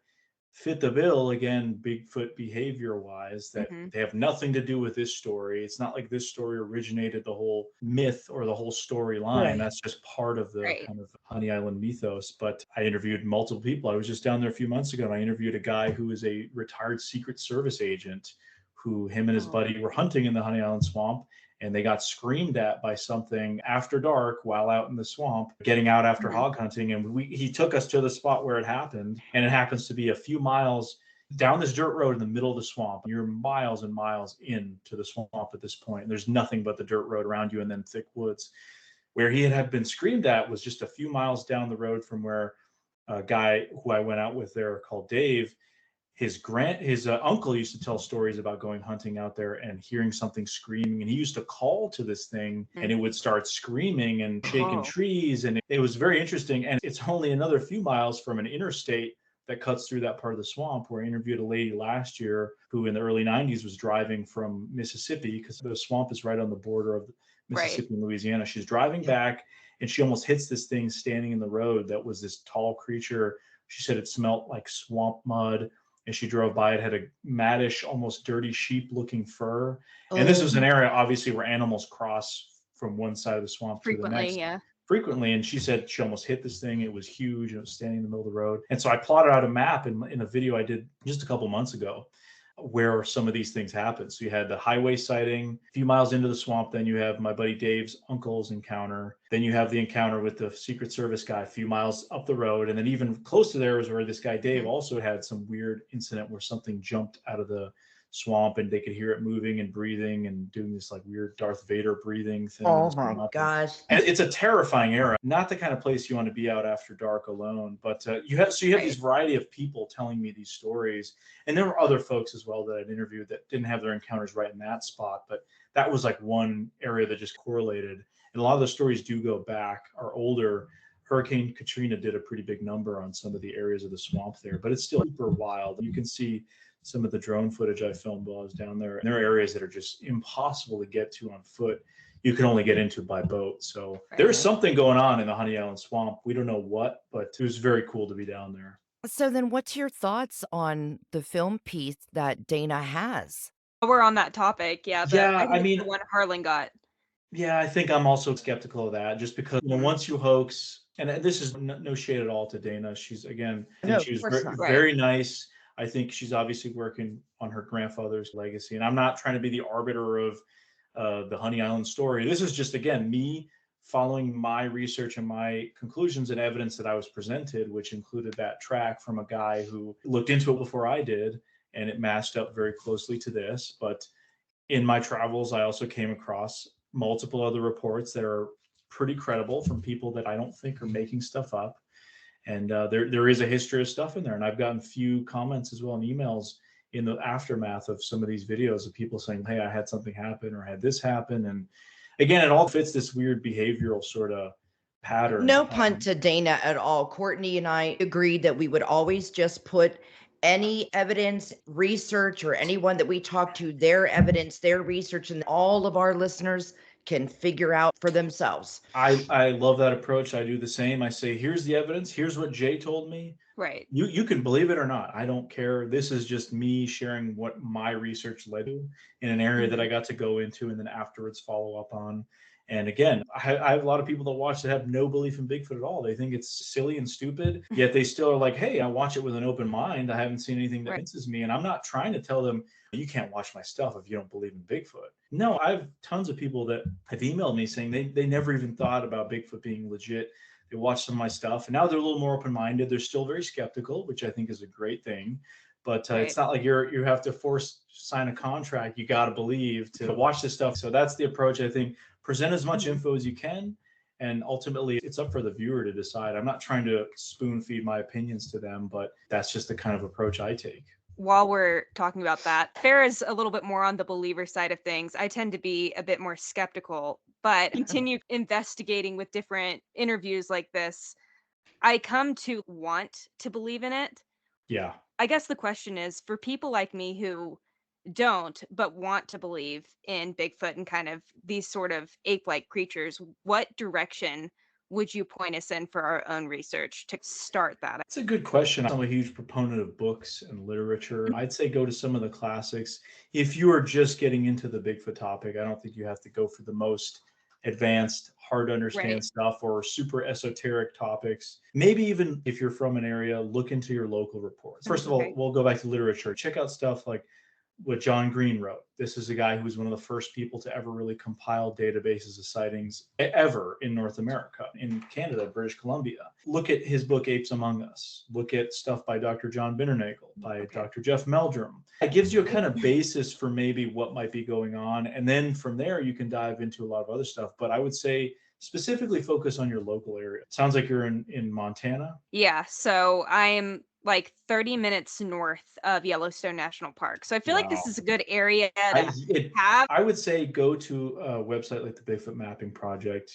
fit the bill, again, Bigfoot behavior wise, that they have nothing to do with this story. It's not like this story originated the whole myth or the whole storyline. Right. That's just part of the kind of Honey Island mythos. But I interviewed multiple people. I was just down there a few months ago, and I interviewed a guy who is a retired Secret Service agent who him and his buddy were hunting in the Honey Island Swamp, and they got screamed at by something after dark while out in the swamp, getting out after hog hunting. And he took us to the spot where it happened. And it happens to be a few miles down this dirt road in the middle of the swamp. You're miles and miles into the swamp at this point. And there's nothing but the dirt road around you and then thick woods. Where he had been screamed at was just a few miles down the road from where a guy who I went out with there called Dave, his uncle used to tell stories about going hunting out there and hearing something screaming, and he used to call to this thing and it would start screaming and shaking trees, and it was very interesting. And it's only another few miles from an interstate that cuts through that part of the swamp, where I interviewed a lady last year who in the early 90s was driving from Mississippi, because the swamp is right on the border of Mississippi and Louisiana. She's driving back and she almost hits this thing standing in the road that was this tall creature. She said it smelled like swamp mud. And she drove by, it had a maddish, almost dirty sheep-looking fur. And this was an area, obviously, where animals cross from one side of the swamp to the next. Frequently. And she said she almost hit this thing. It was huge, and it was standing in the middle of the road. And so I plotted out a map in a video I did just a couple months ago, where some of these things happen. So you had the highway sighting a few miles into the swamp. Then you have my buddy Dave's uncle's encounter. Then you have the encounter with the Secret Service guy a few miles up the road. And then even close to there is where this guy Dave also had some weird incident where something jumped out of the swamp and they could hear it moving and breathing and doing this like weird Darth Vader breathing thing. Oh my gosh. And it's a terrifying area. Not the kind of place you want to be out after dark alone. But you have this variety of people telling me these stories. And there were other folks as well that I'd interviewed that didn't have their encounters right in that spot. But that was like one area that just correlated. And a lot of the stories do go back, are older. Hurricane Katrina did a pretty big number on some of the areas of the swamp there, but it's still super wild. You can see some of the drone footage I filmed while I was down there. And there are areas that are just impossible to get to on foot. You can only get into by boat. So there's something going on in the Honey Island Swamp. We don't know what, but it was very cool to be down there. So then what's your thoughts on the film piece that Dana has? We're on that topic. Yeah. I mean, the one Harlan got. Yeah, I think I'm also skeptical of that, just because once you hoax, and this is no shade at all to Dana. She's, again, she was very nice. I think she's obviously working on her grandfather's legacy. And I'm not trying to be the arbiter of the Honey Island story. This is just, again, me following my research and my conclusions and evidence that I was presented, which included that track from a guy who looked into it before I did, and it matched up very closely to this. But in my travels, I also came across multiple other reports that are pretty credible from people that I don't think are making stuff up. And there is a history of stuff in there. And I've gotten a few comments as well in emails in the aftermath of some of these videos of people saying, hey, I had something happen or had this happen. And again, it all fits this weird behavioral sort of pattern. No punt to Dana at all. Courtney and I agreed that we would always just put any evidence, research, or anyone that we talk to, their evidence, their research, and all of our listeners can figure out for themselves. I love that approach. I do the same. I say, here's the evidence. Here's what Jay told me. Right. You can believe it or not. I don't care. This is just me sharing what my research led to in an area that I got to go into and then afterwards follow up on. And again, I have a lot of people that watch that have no belief in Bigfoot at all. They think it's silly and stupid, yet they still are like, hey, I watch it with an open mind. I haven't seen anything that convinces me. And I'm not trying to tell them, you can't watch my stuff if you don't believe in Bigfoot. No, I have tons of people that have emailed me saying they never even thought about Bigfoot being legit. They watched some of my stuff and now they're a little more open-minded. They're still very skeptical, which I think is a great thing. But it's not like you have to sign a contract. You got to believe to watch this stuff. So that's the approach. I think present as much info as you can. And ultimately, it's up for the viewer to decide. I'm not trying to spoon feed my opinions to them, but that's just the kind of approach I take. while we're talking about that, Farrah's a little bit more on the believer side of things. I tend to be a bit more skeptical, but continue investigating with different interviews like this. I come to want to believe in it. Yeah. I guess the question is for people like me who don't, but want to believe in Bigfoot and kind of these sort of ape-like creatures, what direction would you point us in for our own research to start that? It's a good question. I'm a huge proponent of books and literature. I'd say go to some of the classics. If you are just getting into the Bigfoot topic, I don't think you have to go for the most advanced, hard to understand stuff or super esoteric topics. Maybe even if you're from an area, look into your local reports. First of all, we'll go back to literature. Check out stuff like what John Green wrote. This is a guy who was one of the first people to ever really compile databases of sightings ever in North America, in Canada, British Columbia. Look at his book, Apes Among Us. Look at stuff by Dr. John Binnernagel, by Dr. Jeff Meldrum. It gives you a kind of basis for maybe what might be going on. And then from there, you can dive into a lot of other stuff. But I would say specifically focus on your local area. Sounds like you're in Montana. Yeah, so I'm like 30 minutes north of Yellowstone National Park. So I feel like this is a good area to have. I would say go to a website like the Bigfoot Mapping Project,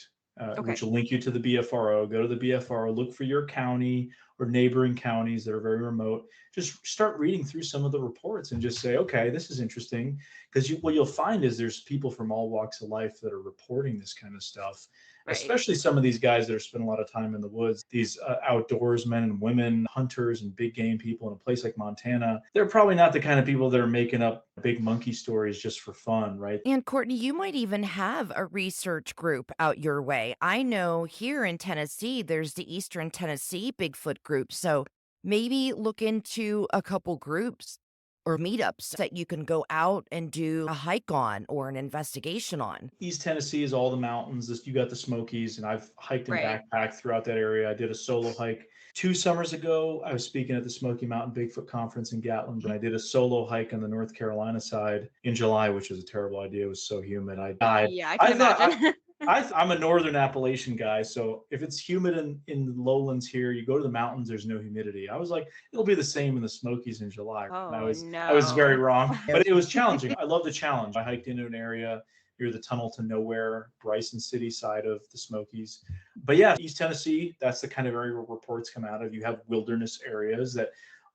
which will link you to the BFRO. Go to the BFRO, look for your county or neighboring counties that are very remote. Just start reading through some of the reports and just say, okay, this is interesting. Because what you'll find is there's people from all walks of life that are reporting this kind of stuff. Especially some of these guys that are spending a lot of time in the woods, these outdoors men and women, hunters and big game people in a place like Montana. They're probably not the kind of people that are making up big monkey stories just for fun, right? And Courtney, you might even have a research group out your way. I know here in Tennessee, there's the Eastern Tennessee Bigfoot group. So maybe look into a couple groups or meetups that you can go out and do a hike on or an investigation on. East Tennessee is all the mountains. You got the Smokies, and I've hiked and backpacked throughout that area. I did a solo hike 2 summers ago. I was speaking at the Smoky Mountain Bigfoot Conference in Gatlinburg, and I did a solo hike on the North Carolina side in July, which was a terrible idea. It was so humid. I died. Yeah, I can imagine. I'm a northern Appalachian guy, so if it's humid in the lowlands here, you go to the mountains, there's no humidity. I was like, it'll be the same in the Smokies in July. I was very wrong, but it was challenging. I love the challenge. I hiked into an area near the Tunnel to Nowhere, Bryson City side of the Smokies. But yeah, East Tennessee, that's the kind of area where reports come out of. You have wilderness areas that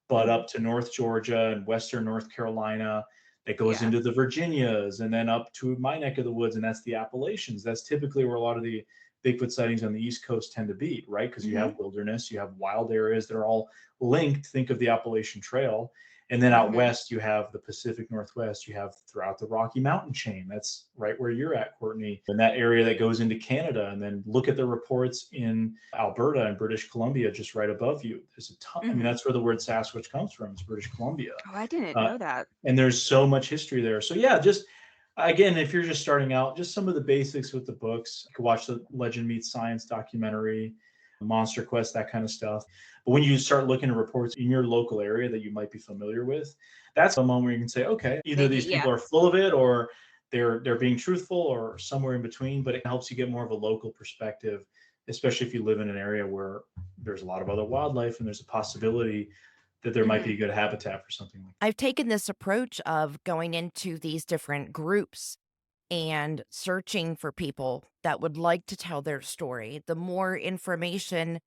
butt up to North Georgia and Western North Carolina. That goes into the Virginias and then up to my neck of the woods, and that's the Appalachians. That's typically where a lot of the Bigfoot sightings on the East Coast tend to be, right? Because you have wilderness, you have wild areas that are all linked. Think of the Appalachian Trail. And then out west, you have the Pacific Northwest. You have throughout the Rocky Mountain chain. That's right where you're at, Courtney. And that area that goes into Canada. And then look at the reports in Alberta and British Columbia just right above you. There's a ton. I mean, that's where the word Sasquatch comes from. It's British Columbia. Oh, I didn't know that. And there's so much history there. So yeah, just again, if you're just starting out, just some of the basics with the books. You can watch the Legend Meets Science documentary, Monster Quest, that kind of stuff. But when you start looking at reports in your local area that you might be familiar with, that's the moment where you can say, okay, either these people are full of it or they're being truthful or somewhere in between, but it helps you get more of a local perspective, especially if you live in an area where there's a lot of other wildlife and there's a possibility that there might be a good habitat for something like that. I've taken this approach of going into these different groups and searching for people that would like to tell their story. The more information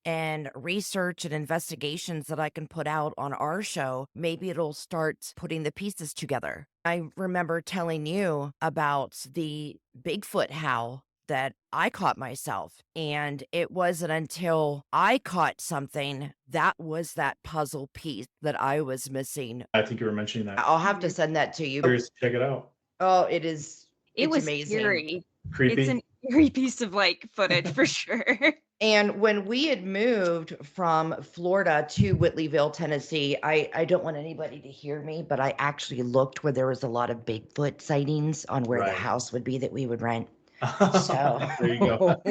and research and investigations that I can put out on our show, maybe it'll start putting the pieces together. I remember telling you about the Bigfoot howl that I caught myself, and it wasn't until I caught something that was that puzzle piece that I was missing. I think you were mentioning that. I'll have to send that to you. Check it out. Oh, it is. It was amazing. eerie. Creepy. It's an eerie piece of like footage for sure. And when we had moved from Florida to Whitleyville, Tennessee, I don't want anybody to hear me, but I actually looked where there was a lot of Bigfoot sightings on where the house would be that we would rent. So There you go.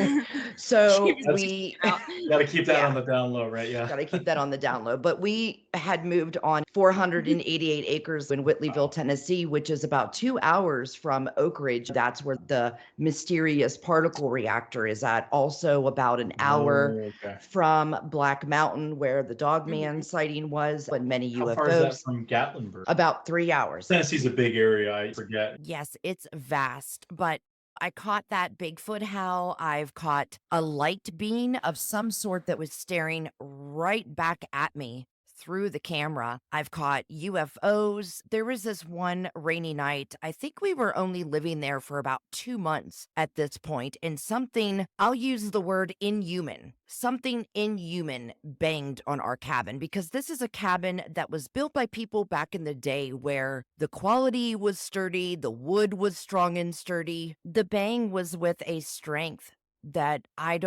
so She was we out. Got to keep that Yeah. on the down low, right? Yeah. got to keep that on the down low. But we had moved on 488 acres in Whitleyville, Tennessee, which is about 2 hours from Oak Ridge. That's where the mysterious particle reactor is at. Also about an hour Oh, okay. from Black Mountain, where the Dogman Mhm. sighting was, and many How far is that UFOs. from Gatlinburg? About 3 hours. Tennessee's a big area. I forget. Yes, it's vast, but I caught that Bigfoot howl. I've caught a light beam of some sort that was staring right back at me through the camera. I've caught UFOs. There was this one rainy night. I think we were only living there for about 2 months at this point, and something, I'll use the word inhuman, something inhuman banged on our cabin, because this is a cabin that was built by people back in the day where the quality was sturdy, the wood was strong and sturdy. The bang was with a strength that I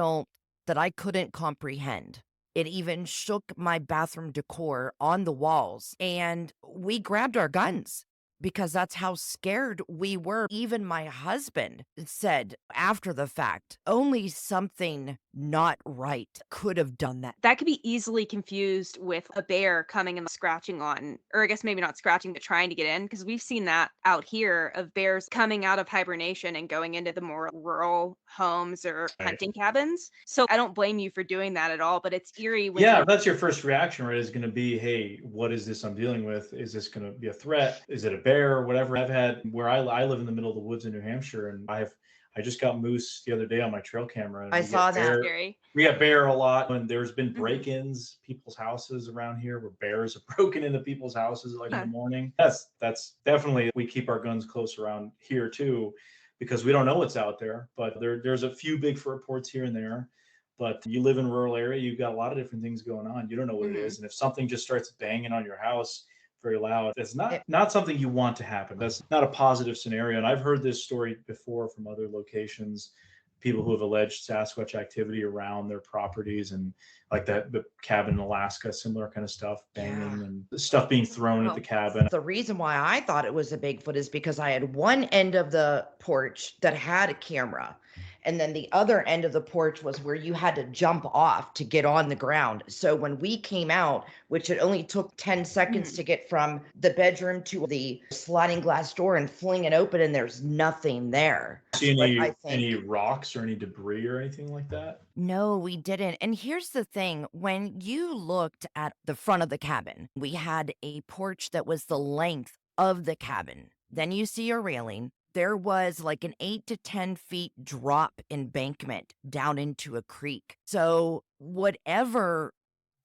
couldn't comprehend. It even shook my bathroom decor on the walls, and we grabbed our guns because that's how scared we were. Even my husband said after the fact, only something not right could have done that. That could be easily confused with a bear coming and scratching on, or I guess maybe not scratching, but trying to get in, because we've seen that out here of bears coming out of hibernation and going into the more rural homes or Right. hunting cabins. So I don't blame you for doing that at all, but it's eerie when Yeah, you're that's your first reaction, right? Is going to be, hey, what is this I'm dealing with? Is this going to be a threat? Is it a bear or whatever? I've had where I live in the middle of the woods in New Hampshire, and I just got moose the other day on my trail camera. And I saw that. scary. We get bear a lot, and there's been Mhm. break-ins people's houses around here where bears have broken into people's houses like in Huh. the morning. That's definitely, we keep our guns close around here too, because we don't know what's out there. But there's a few Bigfoot reports here and there. But you live in a rural area, you've got a lot of different things going on. You don't know what it Mhm. is, and if something just starts banging on your house very loud, it's not something you want to happen. That's not a positive scenario. And I've heard this story before from other locations, people who have alleged Sasquatch activity around their properties, and like that the cabin in Alaska, similar kind of stuff, banging and stuff being thrown at the cabin. The reason why I thought it was a Bigfoot is because I had one end of the porch that had a camera, and then the other end of the porch was where you had to jump off to get on the ground. So when we came out, which it only took 10 seconds to get from the bedroom to the sliding glass door and fling it open, and there's nothing there. See What I think. any rocks or any debris or anything like that? No, we didn't. And here's the thing, when you looked at the front of the cabin, we had a porch that was the length of the cabin. Then you see a railing. There was like an 8 to 10 feet drop embankment down into a creek. So whatever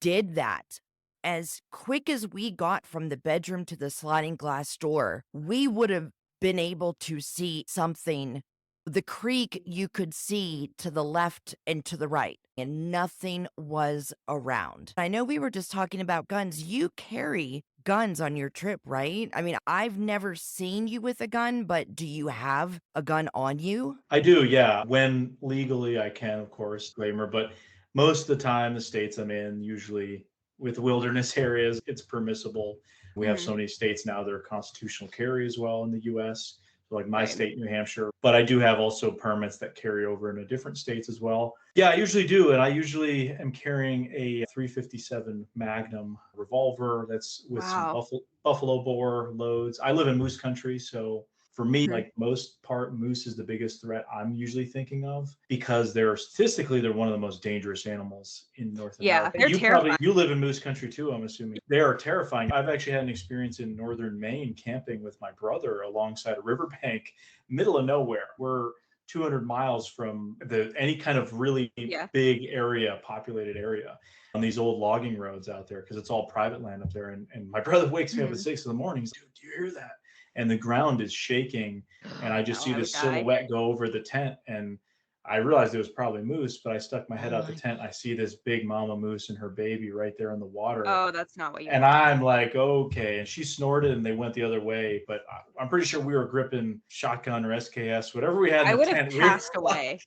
did that, as quick as we got from the bedroom to the sliding glass door, we would have been able to see something. The creek you could see to the left and to the right, and nothing was around. I know we were just talking about guns. You carry guns on your trip, right? I mean, I've never seen you with a gun, but do you have a gun on you? I do, yeah. When legally I can, of course, disclaimer, but most of the time, the states I'm in, usually with wilderness areas, it's permissible. We have so many states now that are constitutional carry as well in the US. So like my Right. state, New Hampshire, but I do have also permits that carry over into different states as well. Yeah, I usually do. And I usually am carrying a 357 Magnum revolver that's with Wow. some buffalo bore loads. I live in moose country, so for me, like most part, moose is the biggest threat I'm usually thinking of, because statistically they're one of the most dangerous animals in North Yeah, America. they're terrifying. You live in moose country too, I'm assuming. They are terrifying. I've actually had an experience in northern Maine camping with my brother alongside a riverbank, middle of nowhere. We're 200 miles from any kind of really big area, populated area, on these old logging roads out there, because it's all private land up there. And my brother wakes me up at 6 a.m. He's like, dude, do you hear that? And the ground is shaking, and I just see this silhouette go over the tent, and I realized it was probably moose, but I stuck my head out the tent. I see this big mama moose and her baby right there in the water. Oh, that's not what you And want. I'm like, okay. And she snorted, and they went the other way. But I'm pretty sure we were gripping shotgun or SKS, whatever we had in I the would have tent. passed away.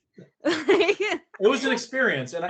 It was an experience, and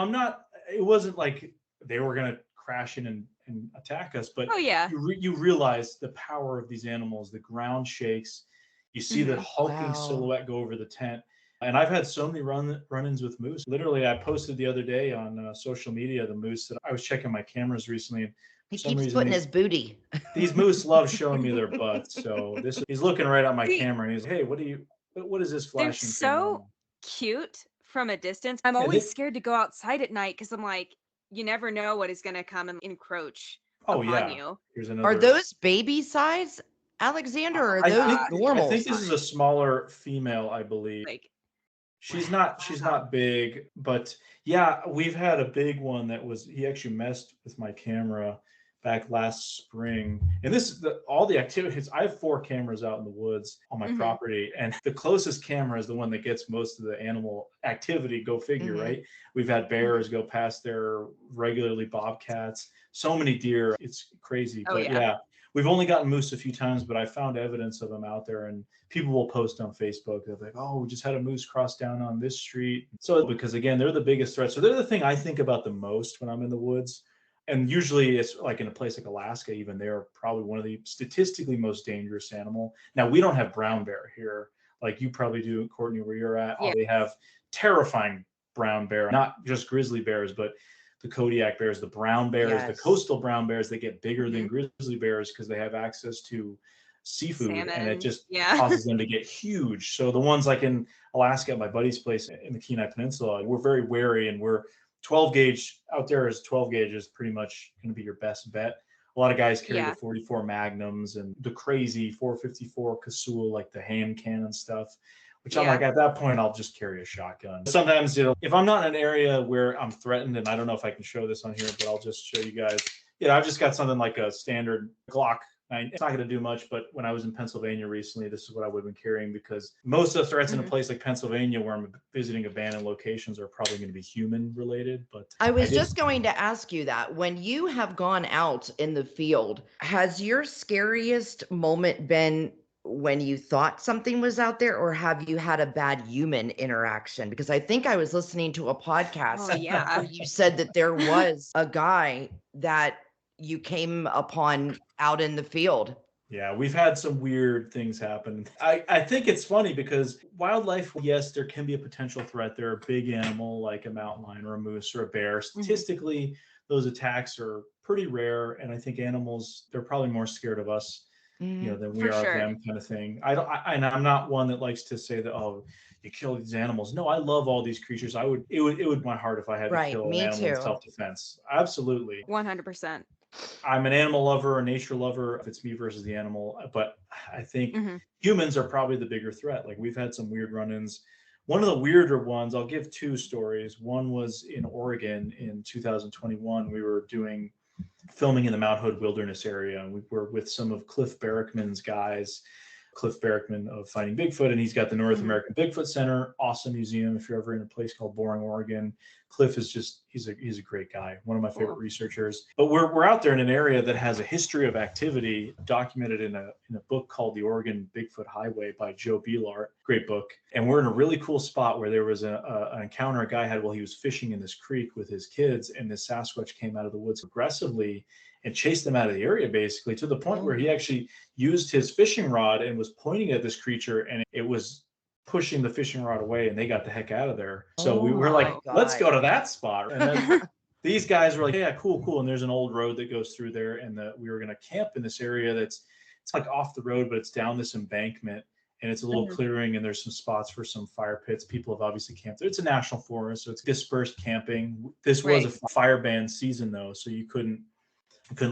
it wasn't like they were going to crash in and attack us, but Oh, yeah. you realize the power of these animals. The ground shakes. You see the hulking silhouette go over the tent. And I've had so many run-ins with moose. Literally, I posted the other day on social media the moose that I was checking my cameras recently. And he keeps putting his booty. These moose love showing me their butts. So he's looking right at my camera and he's like, hey, what is this flashing They're so cute from a distance. I'm always scared to go outside at night because I'm like, you never know what is going to come and encroach upon you. Here's another. Are those baby size, Alexander, or are those normal? I think this is a smaller female, I believe. Like, she's not big, but yeah, we've had a big one he actually messed with my camera back last spring. And all the activities, I have 4 cameras out in the woods on my property, and the closest camera is the one that gets most of the animal activity, go figure, right? We've had bears go past there regularly, bobcats, so many deer, it's crazy. But yeah, we've only gotten moose a few times, but I found evidence of them out there, and people will post on Facebook. They're like, oh, we just had a moose cross down on this street. So because again, they're the biggest threat. So they're the thing I think about the most when I'm in the woods. And usually it's like in a place like Alaska, even they're probably one of the statistically most dangerous animal. Now, we don't have brown bear here like you probably do, Courtney, where you're at. Yeah. They have terrifying brown bear, not just grizzly bears, but the Kodiak bears, the brown bears, the coastal brown bears, they get bigger than grizzly bears because they have access to seafood. Salmon. And it just causes them to get huge. So the ones like in Alaska at my buddy's place in the Kenai Peninsula, we're very wary, and we're 12 gauge out there. Is 12 gauge is pretty much going to be your best bet. A lot of guys carry the 44 Magnums and the crazy 454 Casull, like the hand cannon stuff, which I'm like, at that point, I'll just carry a shotgun. Sometimes, if I'm not in an area where I'm threatened, and I don't know if I can show this on here, but I'll just show you guys. I've just got something like a standard Glock. It's not going to do much, but when I was in Pennsylvania recently, this is what I would have been carrying, because most of the threats in a place like Pennsylvania where I'm visiting abandoned locations are probably going to be human related. But I was just going to ask you that. When you have gone out in the field, has your scariest moment been when you thought something was out there, or have you had a bad human interaction? Because I think I was listening to a podcast where you said that there was a guy that you came upon out in the field. Yeah, we've had some weird things happen. I think it's funny because wildlife, yes, there can be a potential threat. There are big animal like a mountain lion or a moose or a bear. Statistically, those attacks are pretty rare. And I think animals, they're probably more scared of us, than we are of them, kind of thing. I'm not one that likes to say that, oh, you kill these animals. No, I love all these creatures. It would my heart if I had to kill an animal in self-defense. Absolutely. 100%. I'm an animal lover, a nature lover, if it's me versus the animal. But I think humans are probably the bigger threat. Like, we've had some weird run-ins. One of the weirder ones, I'll give 2 stories. One was in Oregon in 2021. We were doing filming in the Mount Hood Wilderness area, and we were with some of Cliff Barrickman's guys. Cliff Barrickman of Finding Bigfoot, and he's got the North American Bigfoot Center, awesome museum. If you're ever in a place called Boring, Oregon, Cliff is just, he's a great guy, one of my favorite researchers. But we're out there in an area that has a history of activity documented in a book called The Oregon Bigfoot Highway by Joe Beelart, great book. And we're in a really cool spot where there was an encounter a guy had while he was fishing in this creek with his kids, and this Sasquatch came out of the woods aggressively and chased them out of the area, basically, to the point where he actually used his fishing rod and was pointing at this creature, and it was pushing the fishing rod away, and they got the heck out of there. So we were like, let's go to that spot. And then these guys were like, yeah, cool. And there's an old road that goes through there, and we were going to camp in this area it's like off the road, but it's down this embankment, and it's a little clearing, and there's some spots for some fire pits. People have obviously camped there. It's a national forest, so it's dispersed camping. This was a fire ban season, though, so you couldn't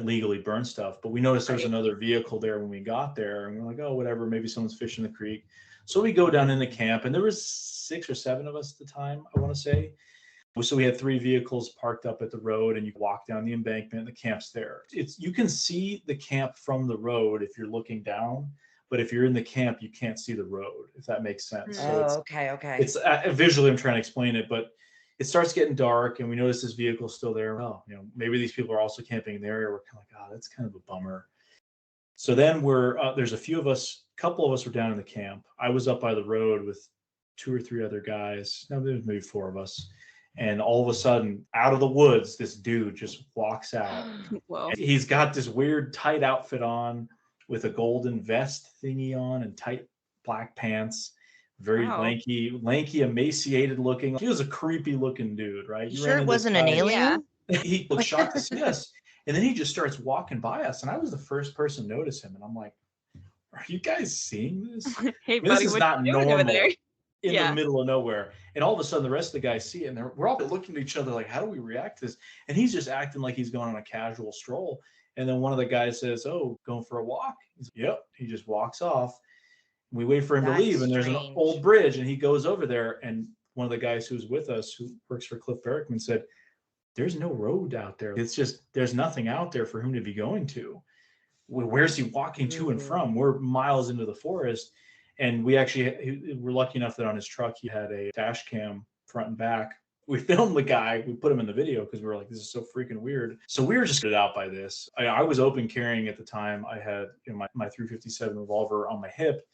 legally burn stuff. But we noticed there was another vehicle there when we got there, and we're like, oh, whatever, maybe someone's fishing the creek. So we go down in the camp, and there was 6 or 7 of us at the time, I want to say. So we had 3 vehicles parked up at the road, and you walk down the embankment, and the camp's there. You can see the camp from the road if you're looking down, but if you're in the camp, you can't see the road, if that makes sense. Okay. It's visually, I'm trying to explain it, but it starts getting dark, and we notice this vehicle's still there. Well, maybe these people are also camping in the area. We're kind of like, oh, that's kind of a bummer. So then there's a couple of us were down in the camp. I was up by the road with 2 or 3 other guys. No, there was maybe 4 of us. And all of a sudden, out of the woods, this dude just walks out. Whoa. He's got this weird tight outfit on with a golden vest thingy on and tight black pants. very Wow. lanky, emaciated looking. He was a creepy looking dude, right? You You sure ran it into this wasn't an guy, alien? he looked shocked to see us. And then he just starts walking by us. And I was the first person to notice him. And I'm like, are you guys seeing this? Hey, This buddy, is what not you doing over normal there? in the Yeah. middle of nowhere. And all of a sudden, the rest of the guys see it, and we're all looking at each other like, how do we react to this? And he's just acting like he's going on a casual stroll. And then one of the guys says, oh, going for a walk? He's like, yep. He just walks off. We wait for him to That's leave, and there's an strange. old bridge, and he goes over there. And one of the guys who's with us, who works for Cliff Berrickman, said, there's no road out there. It's just, there's nothing out there for him to be going to. Where's he walking to and from? We're miles into the forest. And we actually were lucky enough that on his truck, he had a dash cam front and back. We filmed the guy. We put him in the video because we were like, this is so freaking weird. So we were just put out by this. I was open carrying at the time. I had my .357 revolver on my hip.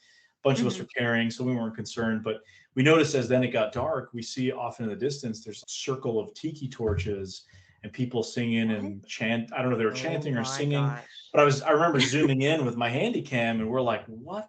A bunch of us were carrying, so we weren't concerned. But we noticed as then it got dark, we see off in the distance, there's a circle of tiki torches and people singing and chant. I don't know if they were chanting or singing. Gosh. But I remember zooming in with my handy cam, and we're like, what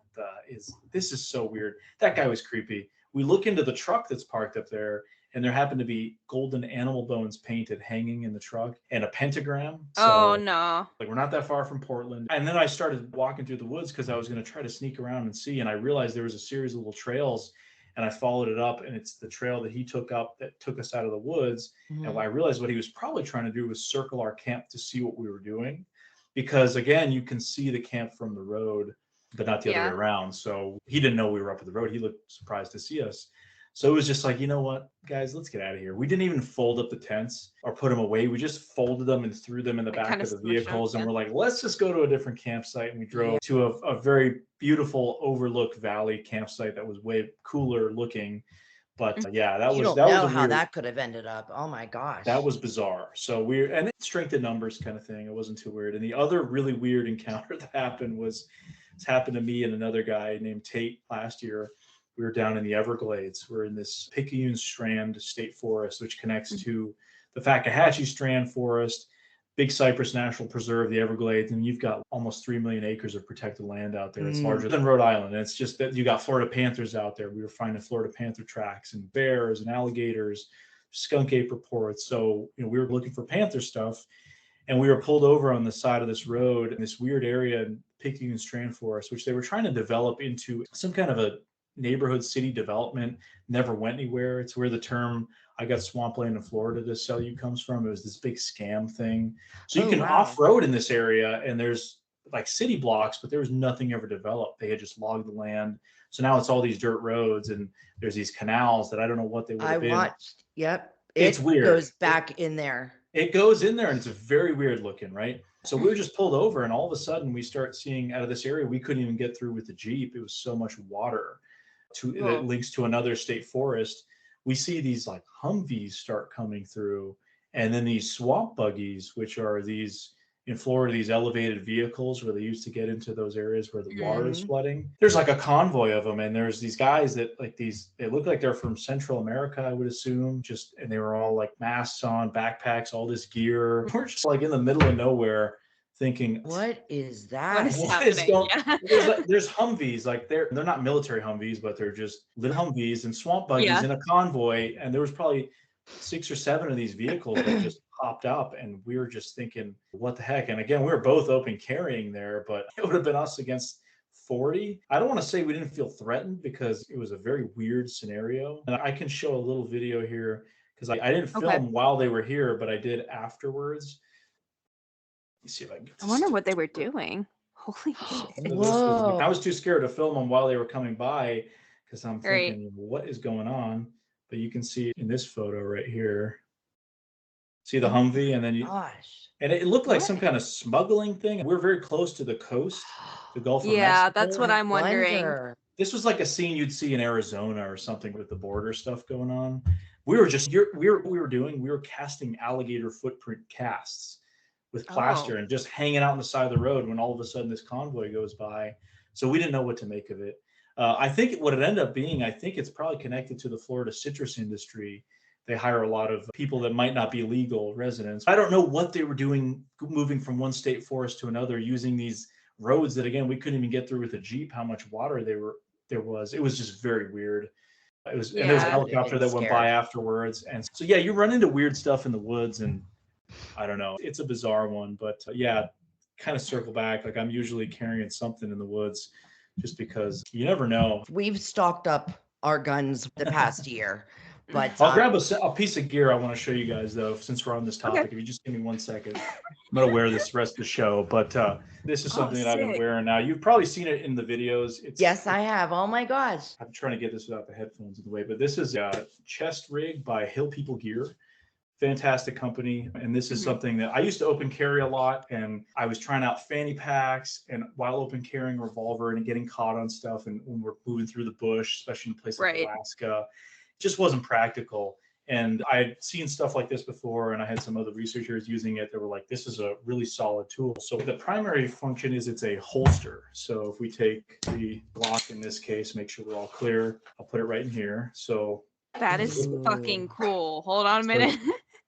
this is so weird. That guy was creepy. We look into the truck that's parked up there, and there happened to be golden animal bones painted hanging in the truck and a pentagram. Oh, no. Like, we're not that far from Portland. And then I started walking through the woods because I was going to try to sneak around and see. And I realized there was a series of little trails, and I followed it up, and it's the trail that he took up that took us out of the woods. And I realized what he was probably trying to do was circle our camp to see what we were doing. Because again, you can see the camp from the road, but not the other way around. So he didn't know we were up at the road. He looked surprised to see us. So it was just like, you know what, guys, let's get out of here. We didn't even fold up the tents or put them away. We just folded them and threw them in the back of the vehicles. And we're like, let's just go to a different campsite. And we drove to a very beautiful overlook valley campsite that was way cooler looking. But that you was don't that know was how weird. that could have ended up. Oh my gosh. That was bizarre. So weird, and it's strength in numbers kind of thing. It wasn't too weird. And the other really weird encounter that happened it's happened to me and another guy named Tate last year. We were down in the Everglades. We're in this Picayune Strand State Forest, which connects to the Fakahatchee Strand Forest, Big Cypress National Preserve, the Everglades, and you've got almost 3 million acres of protected land out there. It's larger than Rhode Island. And it's just that you got Florida panthers out there. We were finding Florida panther tracks and bears and alligators, skunk ape reports. So, we were looking for panther stuff, and we were pulled over on the side of this road in this weird area in Picayune Strand Forest, which they were trying to develop into some kind of a neighborhood city development. Never went anywhere. It's where the term "I got swampland in Florida to sell you" comes from. It was this big scam thing. So you can off-road in this area, and there's like city blocks, but there was nothing ever developed. They had just logged the land. So now it's all these dirt roads, and there's these canals that I don't know what they would have been. Watched. Yep. It's weird. It goes back in there. It goes in there, and it's very weird looking, right? So we were just pulled over, and all of a sudden we start seeing out of this area we couldn't even get through with the Jeep. It was so much water that links to another state forest. We see these like Humvees start coming through, and then these swamp buggies, which are these in Florida, these elevated vehicles where they used to get into those areas where the water is flooding. There's like a convoy of them, and there's these guys that they look like they're from Central America, I would assume, and they were all like masks on, backpacks, all this gear. We're just like in the middle of nowhere thinking, what is that? What is happening? There's Humvees, like they're not military Humvees, but they're just little Humvees and swamp buggies in a convoy. And there was probably 6 or 7 of these vehicles that just popped up, and we were just thinking, what the heck? And again, we were both open carrying there, but it would have been us against 40. I don't want to say we didn't feel threatened, because it was a very weird scenario. And I can show a little video here, because I didn't film while they were here, but I did afterwards. Let me see if I can get this. I wonder what they were doing. Holy shit. Whoa. I was too scared to film them while they were coming by, because I'm thinking, what is going on? But you can see in this photo right here, see the Humvee, and then and it looked like some kind of smuggling thing. We're very close to the coast, the Gulf of Mexico. Yeah, that's what I'm wondering. This was like a scene you'd see in Arizona or something with the border stuff going on. We were casting alligator footprint casts with plaster and just hanging out on the side of the road when all of a sudden this convoy goes by. So we didn't know what to make of it. I think what it ended up being, I think it's probably connected to the Florida citrus industry. They hire a lot of people that might not be legal residents. I don't know what they were doing, moving from one state forest to another, using these roads that, again, we couldn't even get through with a Jeep, how much water they were it was just very weird. It was, and there's a Yeah. helicopter that went by afterwards. And so, yeah, you run into weird stuff in the woods, and I don't know, it's a bizarre one, but yeah, kind of circle back. Like I'm usually carrying something in the woods just because you never know. We've stocked up our guns the past year, but I'll grab a piece of gear I want to show you guys though, since we're on this topic. If you just give me 1 second, I'm going to wear this rest of the show, but this is something that I've been wearing now. You've probably seen it in the videos. Yes, I have. Oh my gosh. I'm trying to get this without the headphones in the way, but this is a chest rig by Hill People Gear. Fantastic company. And this is something that I used to open carry a lot, and I was trying out fanny packs and while open carrying a revolver and getting caught on stuff. And when we're moving through the bush, especially in a place like Alaska, it just wasn't practical. And I'd seen stuff like this before, and I had some other researchers using it that were like, this is a really solid tool. So the primary function is it's a holster. So if we take the Glock in this case, make sure we're all clear, I'll put it right in here. So that is fucking cool. Hold on a minute.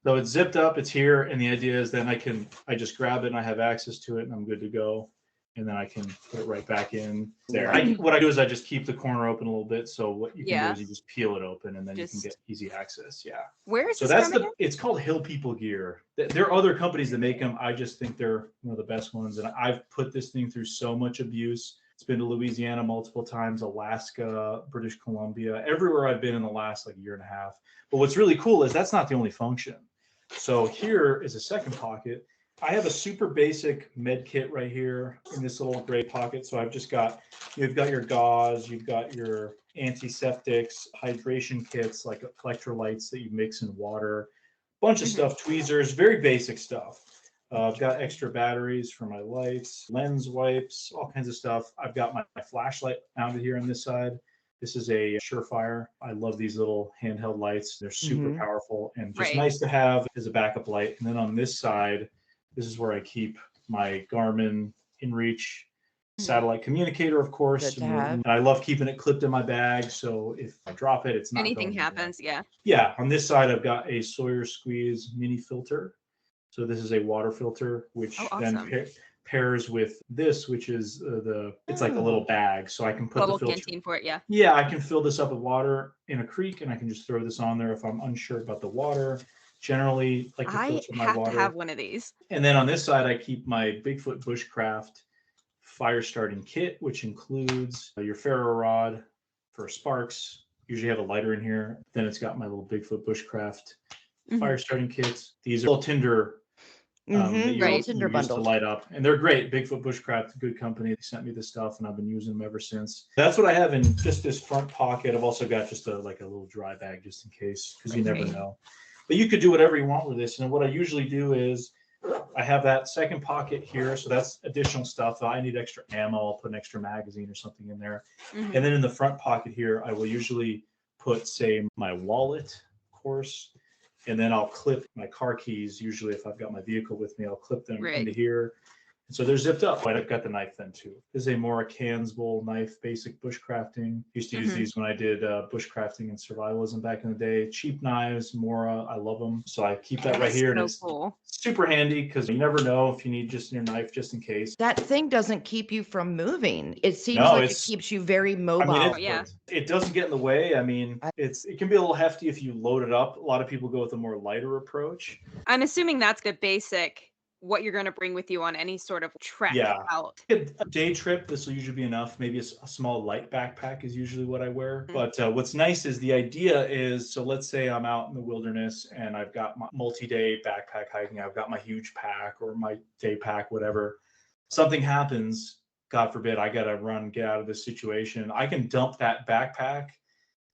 So it's zipped up, it's here, and the idea is then I just grab it and I have access to it and I'm good to go. And then I can put it right back in there. What I do is I just keep the corner open a little bit. So what you can do is you just peel it open and then you can get easy access. Yeah. Where is so this that's it's called Hill People Gear. There are other companies that make them. I just think they're one of the best ones. And I've put this thing through so much abuse. It's been to Louisiana multiple times, Alaska, British Columbia, everywhere I've been in the last like year and a half. But what's really cool is that's not the only function. So here is a second pocket. I have a super basic med kit right here in this little gray pocket. So I've just got, you've got your gauze, you've got your antiseptics, hydration kits, like electrolytes that you mix in water, bunch of stuff, tweezers, very basic stuff. I've got extra batteries for my lights, lens wipes, all kinds of stuff. I've got my flashlight mounted here on this side. This is a Surefire. I love these little handheld lights. They're super powerful and just nice to have as a backup light. And then on this side, this is where I keep my Garmin InReach satellite communicator, of course. And I love keeping it clipped in my bag. So if I drop it, it's not anything happens. Yeah. On this side, I've got a Sawyer Squeeze mini filter. So this is a water filter, which then pairs with this, which is it's like a little bag. So I can put the filter canteen for it. Yeah, I can fill this up with water in a creek, and I can just throw this on there if I'm unsure about the water. Generally, like to filter my water. I have to have one of these. And then on this side, I keep my Bigfoot Bushcraft fire starting kit, which includes your ferro rod for sparks. Usually have a lighter in here. Then it's got my little Bigfoot Bushcraft fire starting kits. These are little tinder tinder bundles to light up, and they're great. Bigfoot Bushcraft, good company. They sent me this stuff, and I've been using them ever since. That's what I have in just this front pocket. I've also got just a little dry bag just in case, because you never know. But you could do whatever you want with this. And what I usually do is I have that second pocket here, so that's additional stuff. I need extra ammo, I'll put an extra magazine or something in there. And then in the front pocket here, I will usually put, say, my wallet, of course. And then I'll clip my car keys. Usually if I've got my vehicle with me, I'll clip them into here. And so they're zipped up. But I've got the knife then too. This is a Mora Cansbull knife, basic bushcrafting. Used to use these when I did bushcrafting and survivalism back in the day. Cheap knives, Mora, I love them. So I keep that right here. And it's super handy because you never know if you need just your knife just in case. That thing doesn't keep you from moving. It seems like it keeps you very mobile. I mean, it doesn't get in the way. I mean, it can be a little hefty if you load it up. A lot of people go with a more lighter approach. I'm assuming that's good basic, what you're going to bring with you on any sort of trek out. A day trip, this will usually be enough. Maybe a small light backpack is usually what I wear. But what's nice is the idea is, so let's say I'm out in the wilderness and I've got my multi-day backpack hiking. I've got my huge pack or my day pack, whatever. Something happens, God forbid, I got to get out of this situation. I can dump that backpack,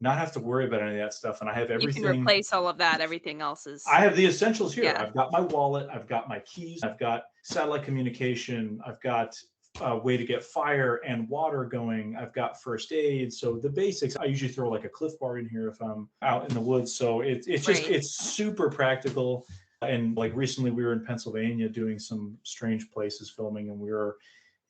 not have to worry about any of that stuff. And I have everything. You can replace all of that. Everything else is. I have the essentials here. I've got my wallet. I've got my keys. I've got satellite communication. I've got a way to get fire and water going. I've got first aid. So the basics. I usually throw like a Cliff Bar in here if I'm out in the woods. So it's just, it's super practical. And like recently we were in Pennsylvania doing some strange places filming, and we were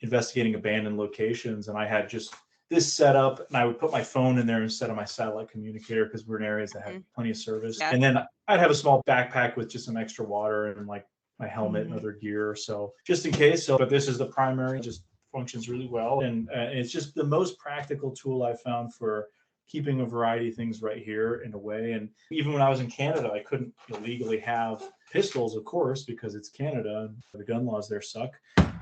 investigating abandoned locations. And I had just this setup, and I would put my phone in there instead of my satellite communicator because we're in areas that have plenty of service. And then I'd have a small backpack with just some extra water and like my helmet and other gear. So just in case. But this is the primary, just functions really well. And it's just the most practical tool I've found for keeping a variety of things right here in a way. And even when I was in Canada, I couldn't illegally have pistols, of course, because it's Canada and the gun laws there suck.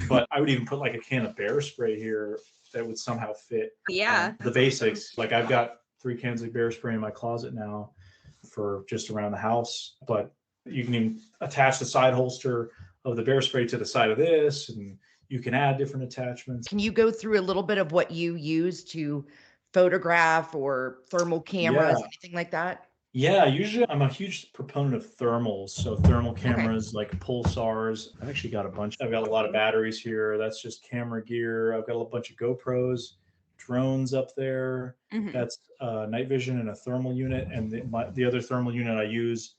But I would even put like a can of bear spray here that would somehow fit the basics. Like I've got 3 cans of bear spray in my closet now for just around the house. But you can even attach the side holster of the bear spray to the side of this, and you can add different attachments. Can you go through a little bit of what you use to photograph or thermal cameras, anything like that? Yeah, usually I'm a huge proponent of thermals. So thermal cameras like pulsars. I've actually got a bunch. I've got a lot of batteries here. That's just camera gear. I've got a bunch of GoPros, drones up there. That's night vision and a thermal unit. And the other thermal unit I use,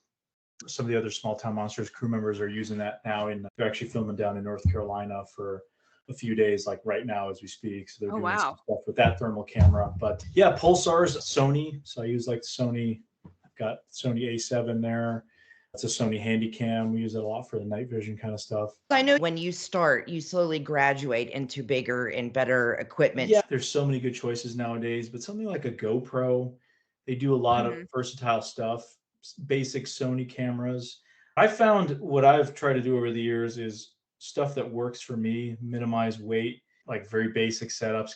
some of the other small town monsters crew members are using that now. They're actually filming down in North Carolina for a few days, like right now as we speak. So they're doing some stuff with that thermal camera. But yeah, pulsars, Sony. So I use like Sony. Got Sony A7 there. It's a Sony Handycam. We use it a lot for the night vision kind of stuff. I know when you start, you slowly graduate into bigger and better equipment. Yeah, there's so many good choices nowadays, but something like a GoPro, they do a lot of versatile stuff, basic Sony cameras. I found what I've tried to do over the years is stuff that works for me, minimize weight, like very basic setups.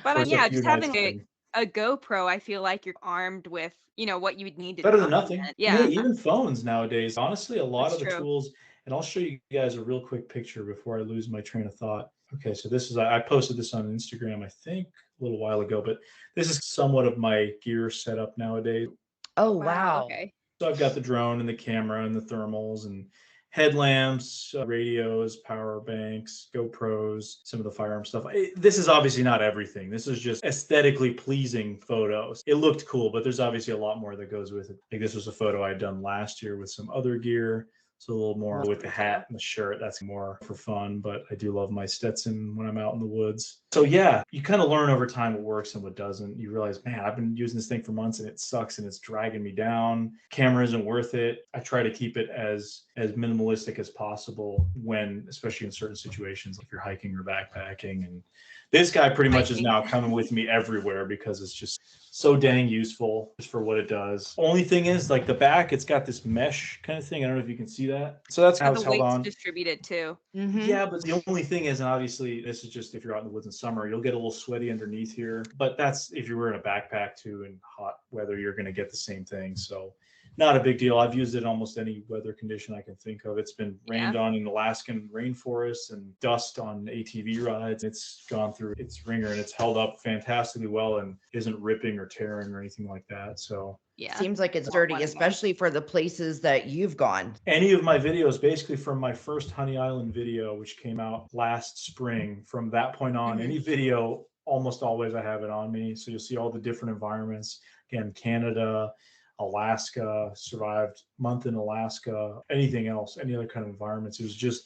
But just having a GoPro, I feel like you're armed with, what you would need to better than nothing. Yeah. Even phones nowadays. Honestly, a lot of the tools, and I'll show you guys a real quick picture before I lose my train of thought. Okay, so this is, I posted this on Instagram, I think a little while ago, but this is somewhat of my gear setup nowadays. Oh, wow. Okay. So I've got the drone and the camera and the thermals and headlamps, radios, power banks, GoPros, some of the firearm stuff. This is obviously not everything. This is just aesthetically pleasing photos. It looked cool, but there's obviously a lot more that goes with it. Like this was a photo I had done last year with some other gear. So a little more with the hat and the shirt. That's more for fun, but I do love my Stetson when I'm out in the woods. So yeah, you kind of learn over time what works and what doesn't. You realize, man, I've been using this thing for months and it sucks and it's dragging me down. Camera isn't worth it. I try to keep it as minimalistic as possible when, especially in certain situations, like if you're hiking or backpacking. And this guy pretty much is now coming with me everywhere because it's just so dang useful just for what it does. Only thing is, like the back, it's got this mesh kind of thing. I don't know if you can see that. So that's how it's held on. Distributed too. Yeah, but the only thing is, and obviously this is just if you're out in the woods in summer, you'll get a little sweaty underneath here. But that's if you're wearing a backpack too in hot weather, you're going to get the same thing. So not a big deal. I've used it in almost any weather condition I can think of. It's been rained on in Alaskan rainforests and dust on ATV rides. It's gone through its ringer and it's held up fantastically well and isn't ripping or tearing or anything like that. So yeah, seems like it's sturdy, especially for the places that you've gone. Any of my videos, basically from my first Honey Island video, which came out last spring, from that point on, any video, almost always I have it on me. So you'll see all the different environments. Again, Canada, Alaska, survived a month in Alaska, anything else, any other kind of environments. It was just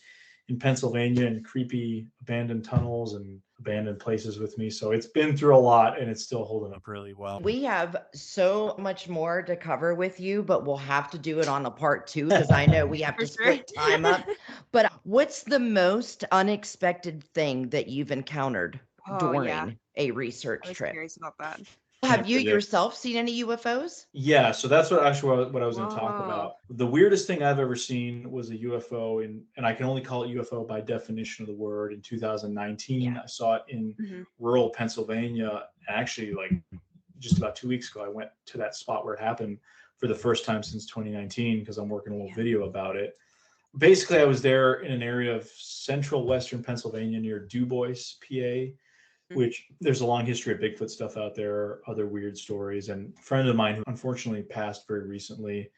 in Pennsylvania and creepy abandoned tunnels and abandoned places with me. So it's been through a lot and it's still holding up really well. We have so much more to cover with you, but we'll have to do it on a part 2 because I know we have to split time up. But what's the most unexpected thing that you've encountered during a research trip? Curious about that. Have you yourself seen any UFOs? Yeah, so that's what I was going to talk about. The weirdest thing I've ever seen was a UFO, and I can only call it UFO by definition of the word. In 2019, I saw it in rural Pennsylvania. Actually, like just about 2 weeks ago, I went to that spot where it happened for the first time since 2019 because I'm working a little video about it. Basically, I was there in an area of central western Pennsylvania near DuBois, PA. Which there's a long history of Bigfoot stuff out there, other weird stories. And a friend of mine who unfortunately passed very recently,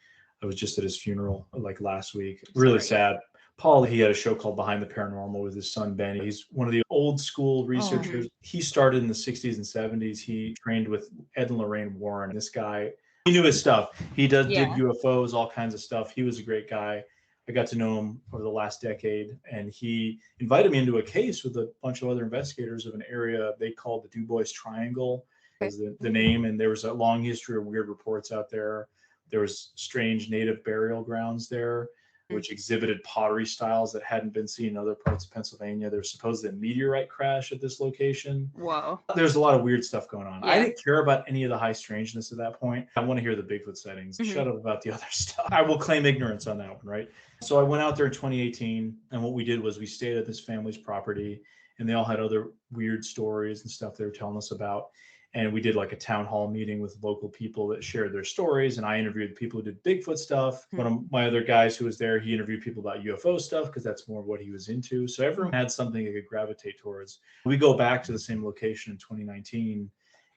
I was just at his funeral like last week. Really sad. Paul, he had a show called Behind the Paranormal with his son, Benny. He's one of the old school researchers. He started in the 60s and 70s. He trained with Ed and Lorraine Warren. This guy, he knew his stuff. He did UFOs, all kinds of stuff. He was a great guy. I got to know him over the last decade, and he invited me into a case with a bunch of other investigators of an area they called the DuBois Triangle, as the name. And there was a long history of weird reports out there. There was strange native burial grounds there. which exhibited pottery styles that hadn't been seen in other parts of Pennsylvania. There's supposedly a meteorite crash at this location. Whoa. There's a lot of weird stuff going on. Yeah. I didn't care about any of the high strangeness at that point. I want to hear the Bigfoot sightings. Shut up about the other stuff. I will claim ignorance on that one, right? So I went out there in 2018, and what we did was we stayed at this family's property, and they all had other weird stories and stuff they were telling us about. And we did like a town hall meeting with local people that shared their stories. And I interviewed people who did Bigfoot stuff. One of my other guys who was there, he interviewed people about UFO stuff because that's more what he was into. So everyone had something they could gravitate towards. We go back to the same location in 2019,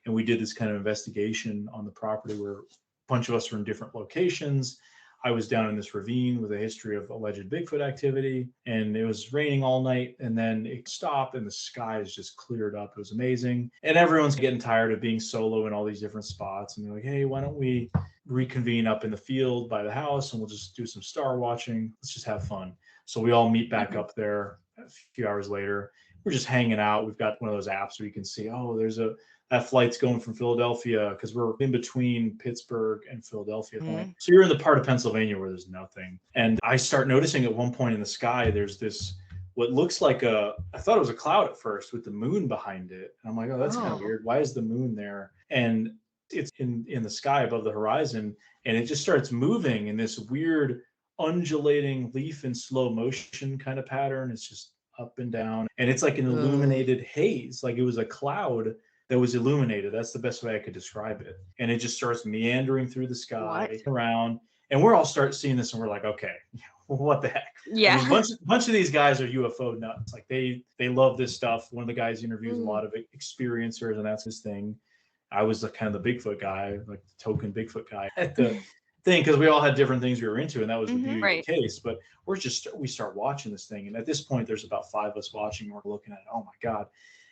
and we did this kind of investigation on the property where a bunch of us were in different locations. I was down in this ravine with a history of alleged Bigfoot activity, and it was raining all night, and then it stopped and the skies just cleared up. It was amazing. And everyone's getting tired of being solo in all these different spots. And they're like, hey, why don't we reconvene up in the field by the house and we'll just do some star watching. Let's just have fun. So we all meet back up there a few hours later. We're just hanging out. We've got one of those apps where you can see, oh, that flight's going from Philadelphia, because we're in between Pittsburgh and Philadelphia. So you're in the part of Pennsylvania where there's nothing. And I start noticing at one point in the sky, there's this, what looks like I thought it was a cloud at first with the moon behind it. And I'm like, oh, that's kind of weird. Why is the moon there? And it's in the sky above the horizon, and it just starts moving in this weird undulating leaf in slow motion kind of pattern. It's just up and down. And it's like an illuminated haze, like it was a cloud that was illuminated. That's the best way I could describe it. And it just starts meandering through the sky around. And we're all start seeing this and we're like, okay, what the heck? Yeah. A bunch of these guys are UFO nuts. Like they love this stuff. One of the guys interviews a lot of experiencers, and that's his thing. I was the kind of the Bigfoot guy, like the token Bigfoot guy at the thing, because we all had different things we were into, and that was the beauty of the case. But we start watching this thing. And at this point, there's about 5 of us watching. We're looking at it. Oh my God.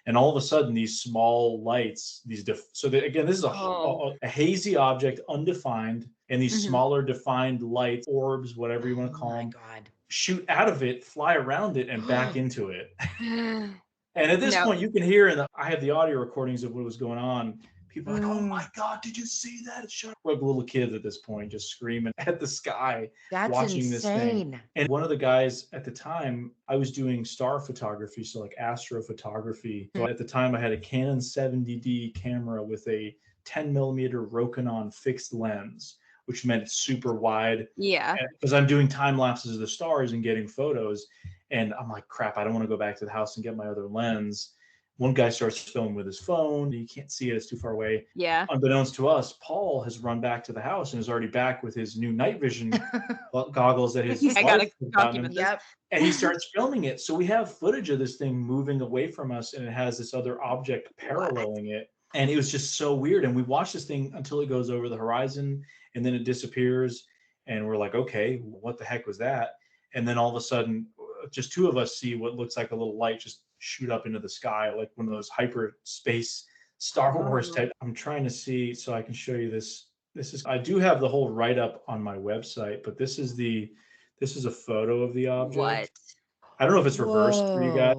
And all of a sudden, these small lights, again, this is a hazy object, undefined, and these smaller defined lights, orbs, whatever you want to call them, shoot out of it, fly around it, and back into it. And at this point, you can hear, I have the audio recordings of what was going on. People are like, oh my God, did you see that? It's shut up. We're like little kids at this point, just screaming at the sky, watching this thing. And one of the guys at the time, I was doing star photography, so like astrophotography. So at the time, I had a Canon 70D camera with a 10 millimeter Rokinon fixed lens, which meant it's super wide. Yeah. Because I'm doing time lapses of the stars and getting photos. And I'm like, crap, I don't want to go back to the house and get my other lens. One guy starts filming with his phone. You can't see it. It's too far away. Yeah. Unbeknownst to us, Paul has run back to the house and is already back with his new night vision goggles that his I gotta document this. And he starts filming it. So we have footage of this thing moving away from us, and it has this other object paralleling it. And it was just so weird. And we watch this thing until it goes over the horizon, and then it disappears. And we're like, okay, what the heck was that? And then all of a sudden, just 2 of us see what looks like a little light just shoot up into the sky, like one of those hyperspace Star Wars type. I'm trying to see so I can show you this. I do have the whole write-up on my website, but this is a photo of the object. What? I don't know if it's reversed for you guys.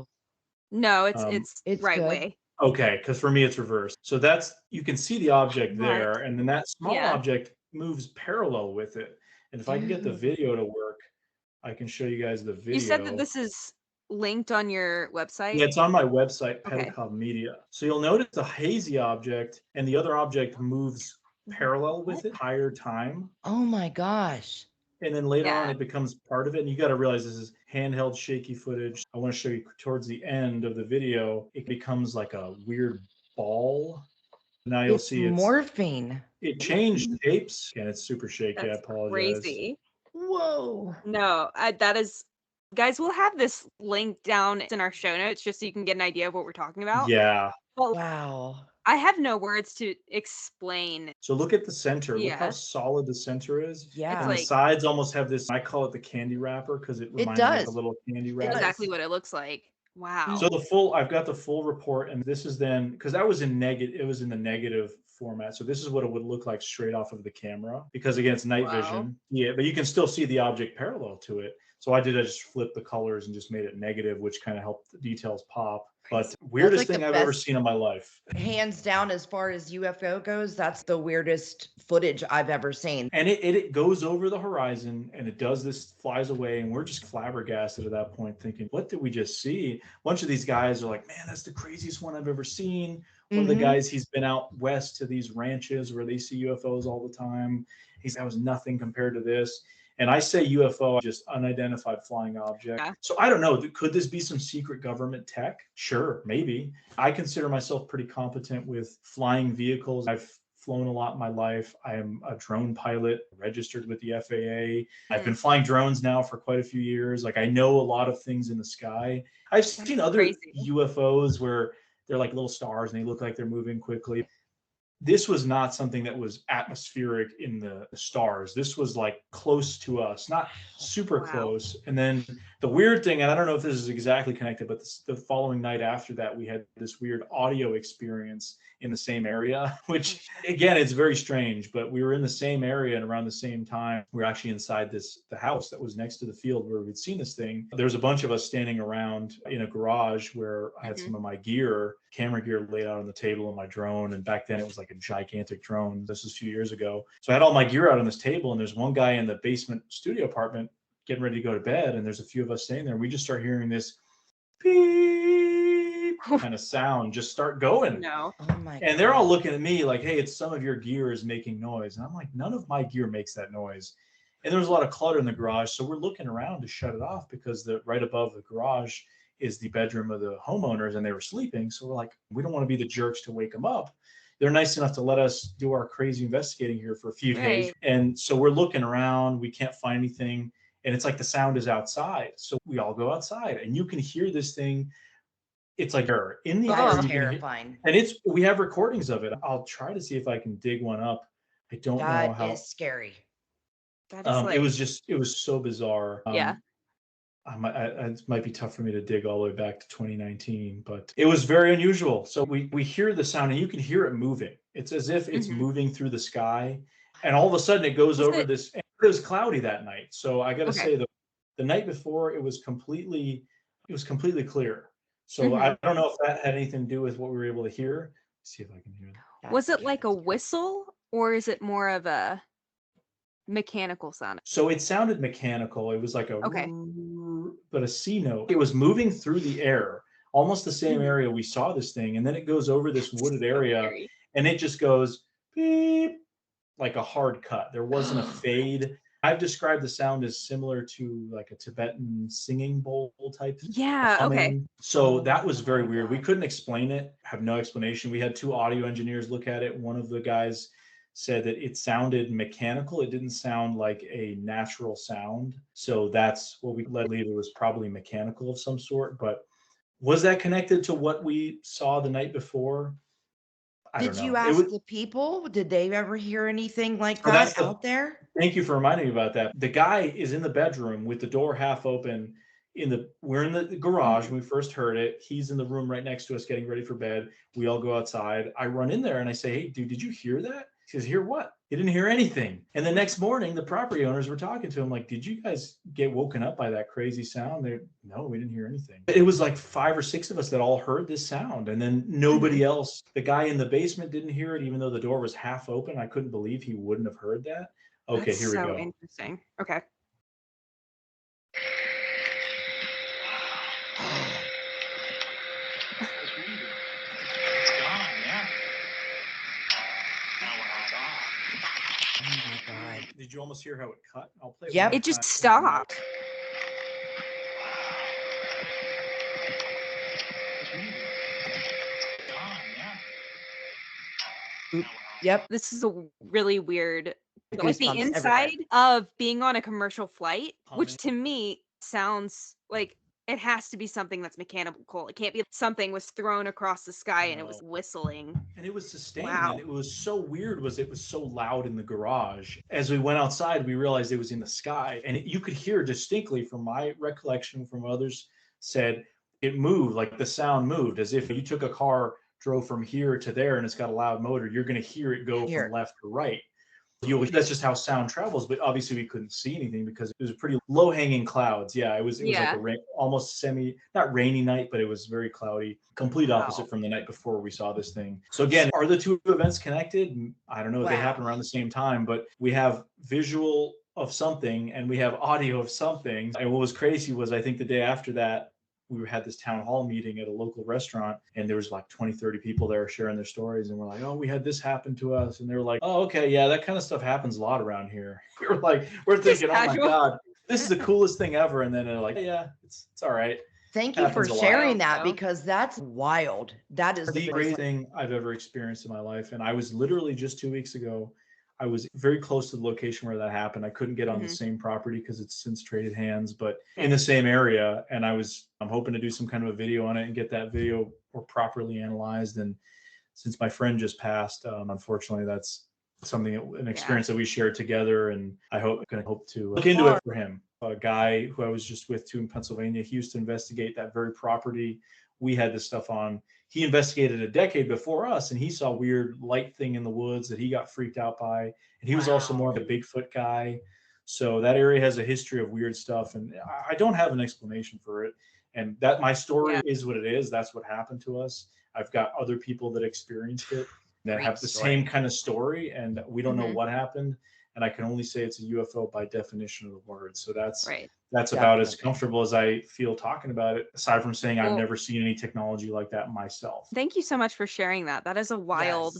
No, it's right good. way. Okay, because for me it's reversed. So you can see the object there, and then that small object moves parallel with it. And if I can get the video to work, I can show you guys the video. You said that this is linked on your website? Yeah, it's on my website, Petakov Media. So you'll notice the hazy object and the other object moves parallel with it, higher time. Oh my gosh. And then later on, it becomes part of it. And you got to realize this is handheld shaky footage. I want to show you towards the end of the video, it becomes like a weird ball. Now you'll see it's morphing. It changed shapes, and it's super shaky. That's I apologize. crazy. Whoa. No, that is, guys, we'll have this link down in our show notes just so you can get an idea of what we're talking about. Yeah. Well, wow. I have no words to explain. So look at the center. Yeah. Look how solid the center is. Yeah. And the sides almost have this, I call it the candy wrapper because it reminds me of a little candy wrapper. Exactly what it looks like. Wow. So I've got the full report, and this is then, because that was it was in the negative format. So this is what it would look like straight off of the camera, because again, it's night vision. Yeah, but you can still see the object parallel to it. So I just flipped the colors and just made it negative, which kind of helped the details pop. But weirdest like thing I've ever seen in my life. Hands down, as far as UFO goes, that's the weirdest footage I've ever seen. And it goes over the horizon and it does this, flies away, and we're just flabbergasted at that point thinking, what did we just see? A bunch of these guys are like, man, that's the craziest one I've ever seen. One of the guys, he's been out west to these ranches where they see UFOs all the time. That was nothing compared to this. And I say UFO, just unidentified flying object. Yeah. So I don't know. Could this be some secret government tech? Sure, maybe. I consider myself pretty competent with flying vehicles. I've flown a lot in my life. I am a drone pilot, registered with the FAA. I've been flying drones now for quite a few years. Like, I know a lot of things in the sky. I've seen other UFOs where they're like little stars and they look like they're moving quickly. This was not something that was atmospheric in the stars. This was like close to us, not super close. And then the weird thing, and I don't know if this is exactly connected, but the following night after that, we had this weird audio experience in the same area, which again, it's very strange, but we were in the same area and around the same time. We were actually inside the house that was next to the field where we'd seen this thing. There was a bunch of us standing around in a garage where I had some of my camera gear laid out on the table and my drone. And back then it was like a gigantic drone. This was a few years ago. So I had all my gear out on this table, and there's one guy in the basement studio apartment getting ready to go to bed. And there's a few of us staying there. And we just start hearing this beep kind of sound just start going. No. Oh my and they're all looking at me like, hey, it's some of your gear is making noise. And I'm like, none of my gear makes that noise. And there was a lot of clutter in the garage. So we're looking around to shut it off because right above the garage is the bedroom of the homeowners, and they were sleeping. So we're like, we don't want to be the jerks to wake them up. They're nice enough to let us do our crazy investigating here for a few days. And so we're looking around, we can't find anything. And it's like the sound is outside. So we all go outside and you can hear this thing. It's like in the air. Terrifying. And we have recordings of it. I'll try to see if I can dig one up. I don't know how. That is scary. That is it was so bizarre. It might be tough for me to dig all the way back to 2019, but it was very unusual. So we hear the sound and you can hear it moving. It's as if it's moving through the sky, and all of a sudden it goes over this. It was cloudy that night. So I got to say the night before it was completely clear. So I don't know if that had anything to do with what we were able to hear. Let's see if I can hear it. Was it like a whistle, or is it more of a mechanical sound? So it sounded mechanical. It was like but a C note. It was moving through the air, almost the same area we saw this thing. And then it goes over this wooded area and it just goes beep, like a hard cut. There wasn't a fade. I've described the sound as similar to like a Tibetan singing bowl type. Yeah. humming. Okay. So that was very weird. We couldn't explain it, have no explanation. We had two audio engineers look at it. One of the guys said that it sounded mechanical. It didn't sound like a natural sound. So that's what we led to believe it was probably mechanical of some sort. But was that connected to what we saw the night before? I don't know. Did you ask the people? Did they ever hear anything like that out there? Thank you for reminding me about that. The guy is in the bedroom with the door half open. We're in the garage when we first heard it. He's in the room right next to us getting ready for bed. We all go outside. I run in there and I say, hey, dude, did you hear that? He says, hear what? He didn't hear anything. And the next morning, the property owners were talking to him like, did you guys get woken up by that crazy sound? No, we didn't hear anything. It was like 5 or 6 of us that all heard this sound. And then nobody else. The guy in the basement didn't hear it, even though the door was half open. I couldn't believe he wouldn't have heard that. Okay, here we go. So interesting. Okay. Did you almost hear how it cut? I'll play it. Yep. It just stopped. Yep. This is a really weird, like the Goosebumps inside everywhere. of being on a commercial flight, which to me sounds like it has to be something that's mechanical. It can't be something was thrown across the sky and it was whistling. And it was sustained. Wow. And it was so weird it was so loud in the garage. As we went outside, we realized it was in the sky. And you could hear distinctly from my recollection, from others said, it moved, like the sound moved, as if you took a car, drove from here to there, and it's got a loud motor. You're going to hear it go from left to right. That's just how sound travels. But obviously we couldn't see anything because it was pretty low hanging clouds. Yeah, it was like a almost not rainy night, but it was very cloudy. Complete opposite from the night before we saw this thing. So again, are the two events connected? I don't know. They happen around the same time, but we have visual of something and we have audio of something. And what was crazy was I think the day after that, we had this town hall meeting at a local restaurant and there was like 20, 30 people there sharing their stories. And we're like, oh, we had this happen to us. And they were like, oh, okay. Yeah, that kind of stuff happens a lot around here. We're thinking, oh my God, this is the coolest thing ever. And then they're like, yeah, it's all right. Thank you for sharing that because that's wild. That is the greatest thing I've ever experienced in my life. And I was literally just 2 weeks ago, I was very close to the location where that happened. I couldn't get on the same property because it's since traded hands, but in the same area. And I'm hoping to do some kind of a video on it and get that video more properly analyzed. And since my friend just passed, unfortunately, that's an experience that we shared together. And I hope to look into it for him. A guy who I was just with too in Pennsylvania, he used to investigate that very property. We had this stuff on. He investigated a decade before us and he saw a weird light thing in the woods that he got freaked out by. And he was also more of a Bigfoot guy. So that area has a history of weird stuff. And I don't have an explanation for it. And that my story is what it is. That's what happened to us. I've got other people that experienced it that have the same kind of story. And we don't know what happened. And I can only say it's a UFO by definition of the word. So that's about as comfortable as I feel talking about it, aside from saying I've never seen any technology like that myself. Thank you so much for sharing that. That is a wild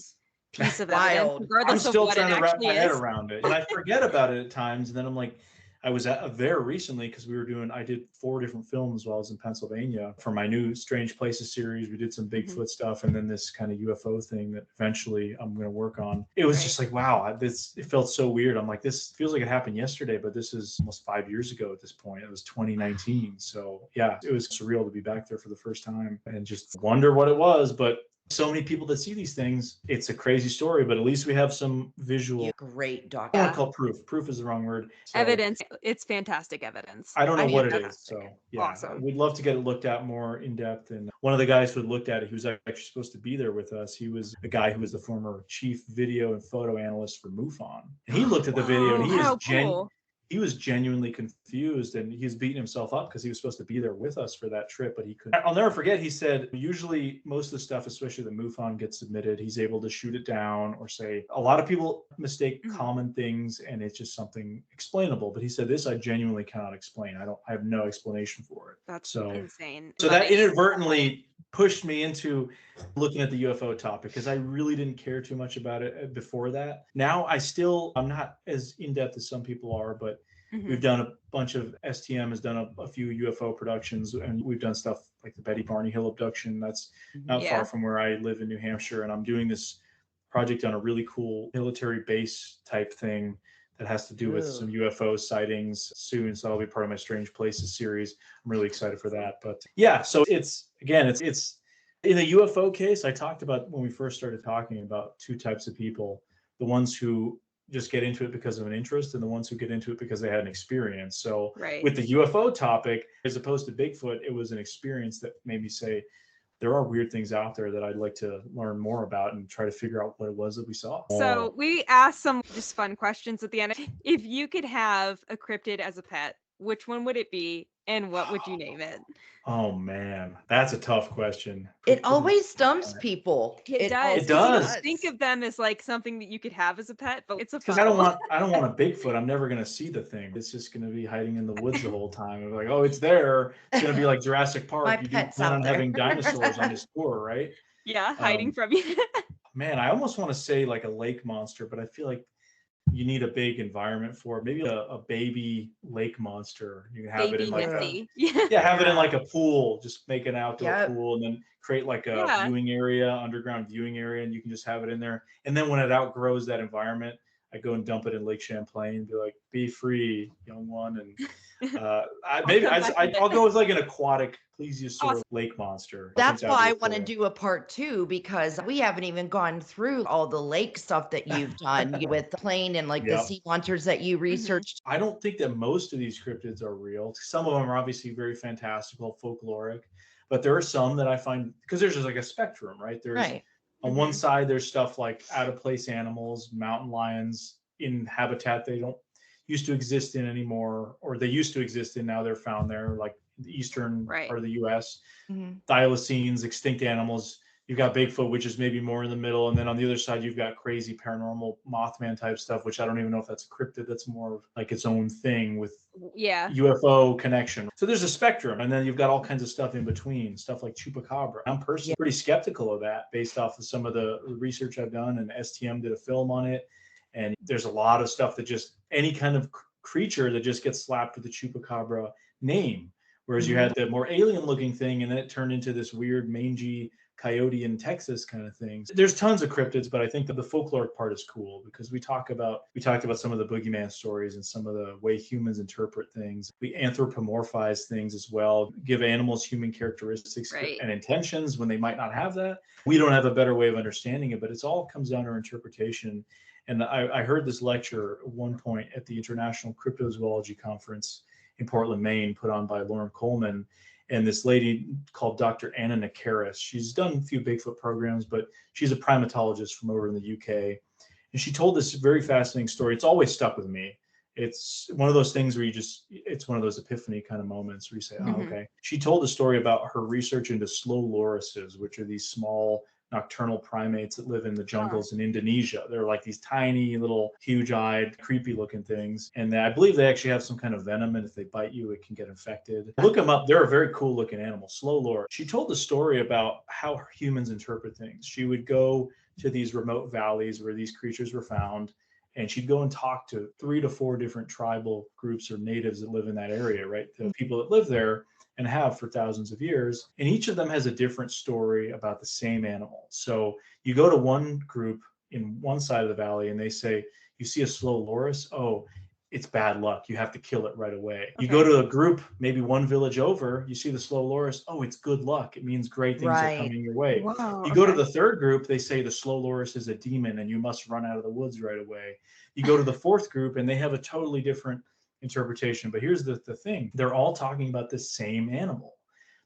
piece of evidence, I'm still trying to wrap my head around it. And I forget about it at times. And then I'm like, I was there recently because I did 4 different films while I was in Pennsylvania for my new Strange Places series. We did some Bigfoot stuff and then this kind of UFO thing that eventually I'm going to work on. It was just like, wow, it felt so weird. I'm like, this feels like it happened yesterday, but this is almost 5 years ago at this point. It was 2019. So yeah, it was surreal to be back there for the first time and just wonder what it was. But so many people that see these things, it's a crazy story, but at least we have some visual. Great document. I don't call proof. Proof is the wrong word. So, evidence. It's fantastic evidence. I don't know what it is. So yeah, awesome. We'd love to get it looked at more in depth. And one of the guys who had looked at it, he was actually supposed to be there with us. He was a guy who was the former chief video and photo analyst for MUFON. And he looked at the video and he was genuinely confused and he was beating himself up because he was supposed to be there with us for that trip, but he couldn't. I'll never forget, he said, usually most of the stuff, especially the MUFON gets submitted, he's able to shoot it down or say, a lot of people mistake common things and it's just something explainable. But he said, this I genuinely cannot explain. I have no explanation for it. That's so insane. So that inadvertently pushed me into looking at the UFO topic because I really didn't care too much about it before that. Now I'm not as in-depth as some people are, but we've done a bunch of, STM has done a few UFO productions and we've done stuff like the Betty Barney Hill abduction. That's not far from where I live in New Hampshire. And I'm doing this project on a really cool military base type thing that has to do with some UFO sightings soon. So that'll be part of my Strange Places series. I'm really excited for that. But yeah, so it's in the UFO case, I talked about when we first started talking about 2 types of people, the ones who just get into it because of an interest and the ones who get into it because they had an experience. So with the UFO topic, as opposed to Bigfoot, it was an experience that made me say, there are weird things out there that I'd like to learn more about and try to figure out what it was that we saw. So we asked some just fun questions at the end. If you could have a cryptid as a pet, which one would it be and what would you name it? Oh man, that's a tough question. It always stumps people. It does. It does. You think of them as like something that you could have as a pet, but it's a because I don't want a Bigfoot. I'm never gonna see the thing. It's just gonna be hiding in the woods the whole time. I'm like, oh, it's there. It's gonna be like Jurassic Park. You do plan on having dinosaurs on this tour, right? Yeah, hiding from you. Man, I almost want to say like a lake monster, but I feel like you need a big environment for it. Maybe a baby lake monster. You can have it in like have it in like a pool, just make an outdoor pool and then create like a viewing area, underground viewing area, and you can just have it in there. And then when it outgrows that environment, I go and dump it in Lake Champlain and be like, be free, young one. And I'll go with like an aquatic plesiosaur lake monster. That's why I want to do a part 2 because we haven't even gone through all the lake stuff that you've done with the plane and like the sea monsters that you researched. I don't think that most of these cryptids are real. Some of them are obviously very fantastical, folkloric, but there are some that I find, because there's just like a spectrum, right? There's on one side, there's stuff like out of place animals, mountain lions, in habitat they don't used to exist in anymore, or they used to exist in, now they're found there, like the eastern part of the US. Thylacines, extinct animals. You've got Bigfoot, which is maybe more in the middle, and then on the other side you've got crazy paranormal Mothman type stuff, which I don't even know if that's a cryptid. That's more of like its own thing with UFO connection. So there's a spectrum, and then you've got all kinds of stuff in between, stuff like chupacabra. I'm personally pretty skeptical of that based off of some of the research I've done, and STM did a film on it. And there's a lot of stuff that just any kind of creature that just gets slapped with the chupacabra name. Whereas you had the more alien looking thing, and then it turned into this weird mangy coyote in Texas kind of thing. There's tons of cryptids, but I think that the folklore part is cool because we talked about some of the boogeyman stories and some of the way humans interpret things. We anthropomorphize things as well, give animals human characteristics and intentions when they might not have that. We don't have a better way of understanding it, but it's all comes down to our interpretation. And I heard this lecture at one point at the International Cryptozoology Conference in Portland, Maine, put on by Lauren Coleman. And this lady called Dr. Anna Nakaris. She's done a few Bigfoot programs, but she's a primatologist from over in the UK. And she told this very fascinating story. It's always stuck with me. It's one of those things where it's one of those epiphany kind of moments where you say, oh, okay. She told a story about her research into slow lorises, which are these small nocturnal primates that live in the jungles in Indonesia. They're like these tiny little huge-eyed creepy looking things, and I believe they actually have some kind of venom, and if they bite you it can get infected. Look them up. They're a very cool looking animal. Slow lore. She told the story about how humans interpret things. She would go to these remote valleys where these creatures were found, and she'd go and talk to 3 to 4 different tribal groups or natives that live in that area, right? The people that live there and have for thousands of years. And each of them has a different story about the same animal. So you go to one group in one side of the valley and they say, you see a slow loris? Oh, it's bad luck. You have to kill it right away. You go to a group, maybe one village over, you see the slow loris. Oh, it's good luck. It means great things are coming your way. Wow, you go to the third group, they say the slow loris is a demon and you must run out of the woods right away. You go to the fourth group and they have a totally different interpretation. But here's the thing. They're all talking about the same animal.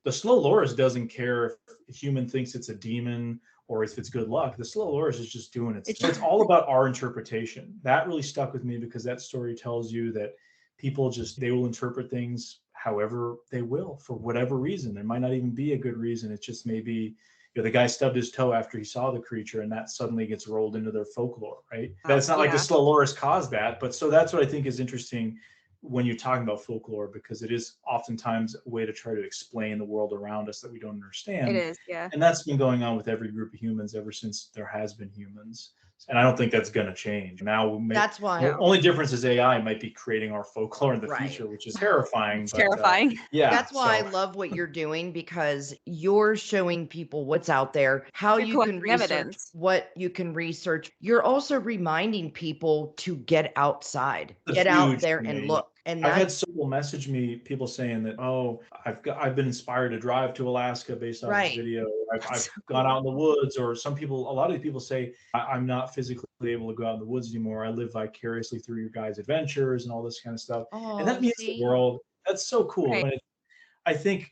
The slow loris doesn't care if a human thinks it's a demon or if it's good luck. The slow loris is just doing it. It's all about our interpretation. That really stuck with me because that story tells you that people they will interpret things however they will for whatever reason. There might not even be a good reason. It's just maybe the guy stubbed his toe after he saw the creature and that suddenly gets rolled into their folklore, right? That's not like the slow loris caused that. But so that's what I think is interesting when you're talking about folklore, because it is oftentimes a way to try to explain the world around us that we don't understand. It is, yeah. And that's been going on with every group of humans ever since there has been humans. And I don't think that's going to change. Now, that's why the only difference is AI might be creating our folklore in the future, which is terrifying. It's terrifying. That's why I love what you're doing, because you're showing people what's out there, how you can research, what you can research. You're also reminding people to get outside, get out there and look. And I've had people message me, people saying that, oh, I've been inspired to drive to Alaska based on this video. I've gone out in the woods, or a lot of people say, I'm not physically able to go out in the woods anymore. I live vicariously through your guys' adventures and all this kind of stuff. And that means the world. That's so cool. Right. I think,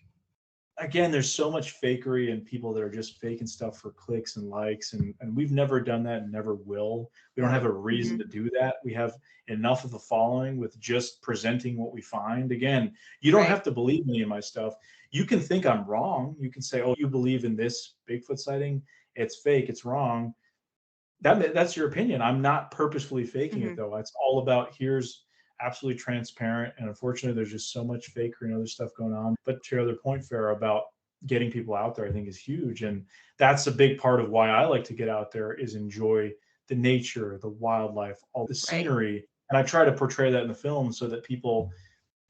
again, there's so much fakery and people that are just faking stuff for clicks and likes. And we've never done that and never will. We don't have a reason to do that. We have enough of a following with just presenting what we find. Again, you don't have to believe me in my stuff. You can think I'm wrong. You can say, oh, you believe in this Bigfoot sighting? It's fake. It's wrong. That's your opinion. I'm not purposefully faking it, though. It's all about here's absolutely transparent. And unfortunately, there's just so much fakery and other stuff going on. But to your other point, Farrah, about getting people out there, I think is huge. And that's a big part of why I like to get out there, is enjoy the nature, the wildlife, all the scenery. And I try to portray that in the film so that people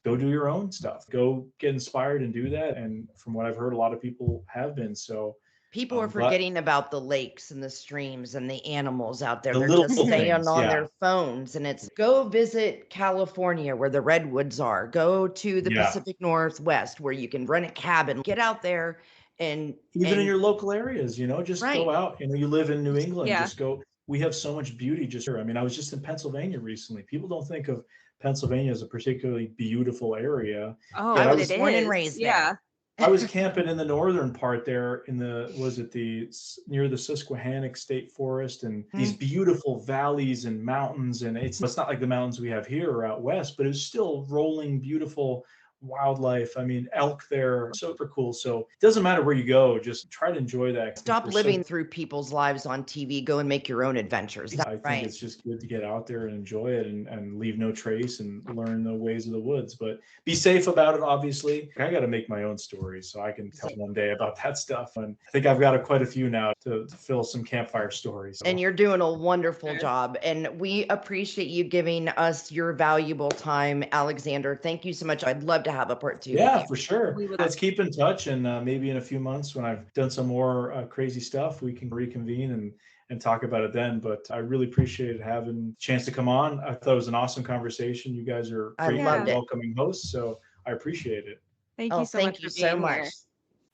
go do your own stuff, go get inspired and do that. And from what I've heard, a lot of people have been. So people are forgetting about the lakes and the streams and the animals out there. They're just staying on their phones. And it's go visit California where the redwoods are. Go to the Pacific Northwest where you can rent a cabin. Get out there and even in your local areas, just go out. You live in New England, just go. We have so much beauty just here. I mean, I was just in Pennsylvania recently. People don't think of Pennsylvania as a particularly beautiful area. Oh, I was born and raised there. I was camping in the northern part there near the Susquehannock State Forest, and these beautiful valleys and mountains. And it's not like the mountains we have here or out west, but it's still rolling, beautiful wildlife. I mean, elk there, super cool. So it doesn't matter where you go, just try to enjoy that. Stop living through people's lives on TV. Go and make your own adventures. I think it's just good to get out there and enjoy it and leave no trace and learn the ways of the woods. But be safe about it, obviously. I got to make my own stories so I can tell one day about that stuff. And I think I've got quite a few now to fill some campfire stories. So. And you're doing a wonderful job. And we appreciate you giving us your valuable time, Aleksandar. Thank you so much. I'd love to have a part 2. Yeah, for sure. Let's keep in touch, and maybe in a few months when I've done some more crazy stuff, we can reconvene and talk about it then. But I really appreciated having the chance to come on. I thought it was an awesome conversation. You guys are great, welcoming hosts, so I appreciate it. Thank you so much for being here.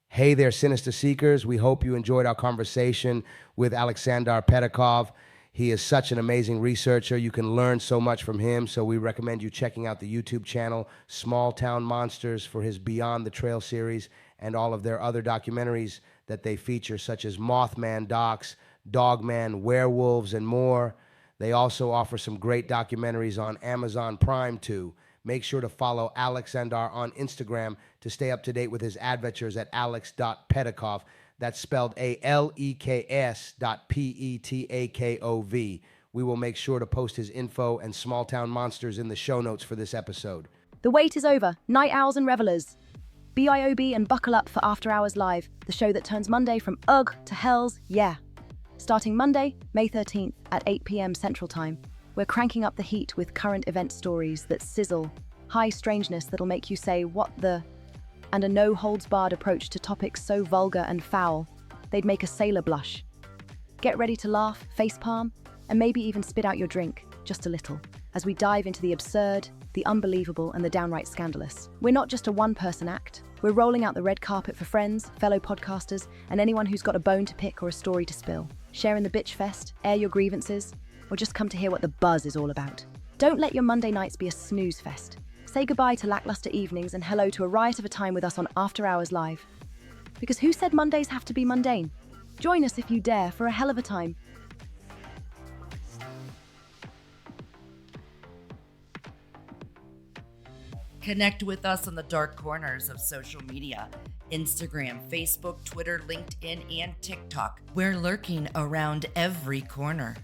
Hey there, Sinister Seekers. We hope you enjoyed our conversation with Aleksandar Petakov. He is such an amazing researcher. You can learn so much from him, so we recommend you checking out the YouTube channel, Small Town Monsters, for his Beyond the Trail series and all of their other documentaries that they feature, such as Mothman docs, Dogman, werewolves, and more. They also offer some great documentaries on Amazon Prime, too. Make sure to follow Aleksandar on Instagram to stay up to date with his adventures at alex.petakov. That's spelled ALEKS.PETAKOV. We will make sure to post his info and Small Town Monsters in the show notes for this episode. The wait is over, night owls and revelers. BIOB and buckle up for After Hours Live, the show that turns Monday from ugh to hells, yeah. Starting Monday, May 13th at 8 p.m. Central Time, we're cranking up the heat with current event stories that sizzle, high strangeness that'll make you say, what the... and a no-holds-barred approach to topics so vulgar and foul, they'd make a sailor blush. Get ready to laugh, facepalm, and maybe even spit out your drink, just a little, as we dive into the absurd, the unbelievable, and the downright scandalous. We're not just a one-person act. We're rolling out the red carpet for friends, fellow podcasters, and anyone who's got a bone to pick or a story to spill. Share in the bitch fest, air your grievances, or just come to hear what the buzz is all about. Don't let your Monday nights be a snooze fest. Say goodbye to lackluster evenings and hello to a riot of a time with us on After Hours Live. Because who said Mondays have to be mundane? Join us if you dare for a hell of a time. Connect with us on the dark corners of social media. Instagram, Facebook, Twitter, LinkedIn, and TikTok. We're lurking around every corner.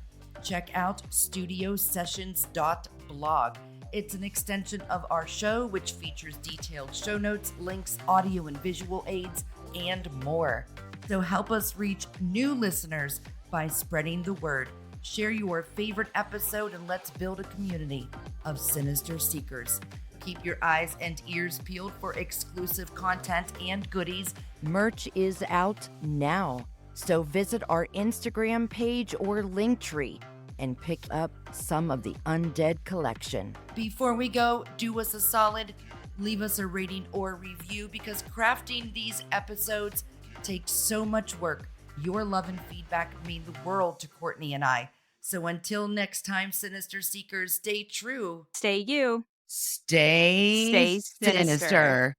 Check out studiosessions.blog. It's an extension of our show, which features detailed show notes, links, audio and visual aids, and more. So help us reach new listeners by spreading the word. Share your favorite episode and let's build a community of Sinister Seekers. Keep your eyes and ears peeled for exclusive content and goodies. Merch is out now, so visit our Instagram page or Linktree and pick up some of the undead collection. Before we go, do us a solid, leave us a rating or review, because crafting these episodes takes so much work. Your love and feedback mean the world to Courtney and I. So until next time, Sinister Seekers, stay true. Stay you. Stay sinister.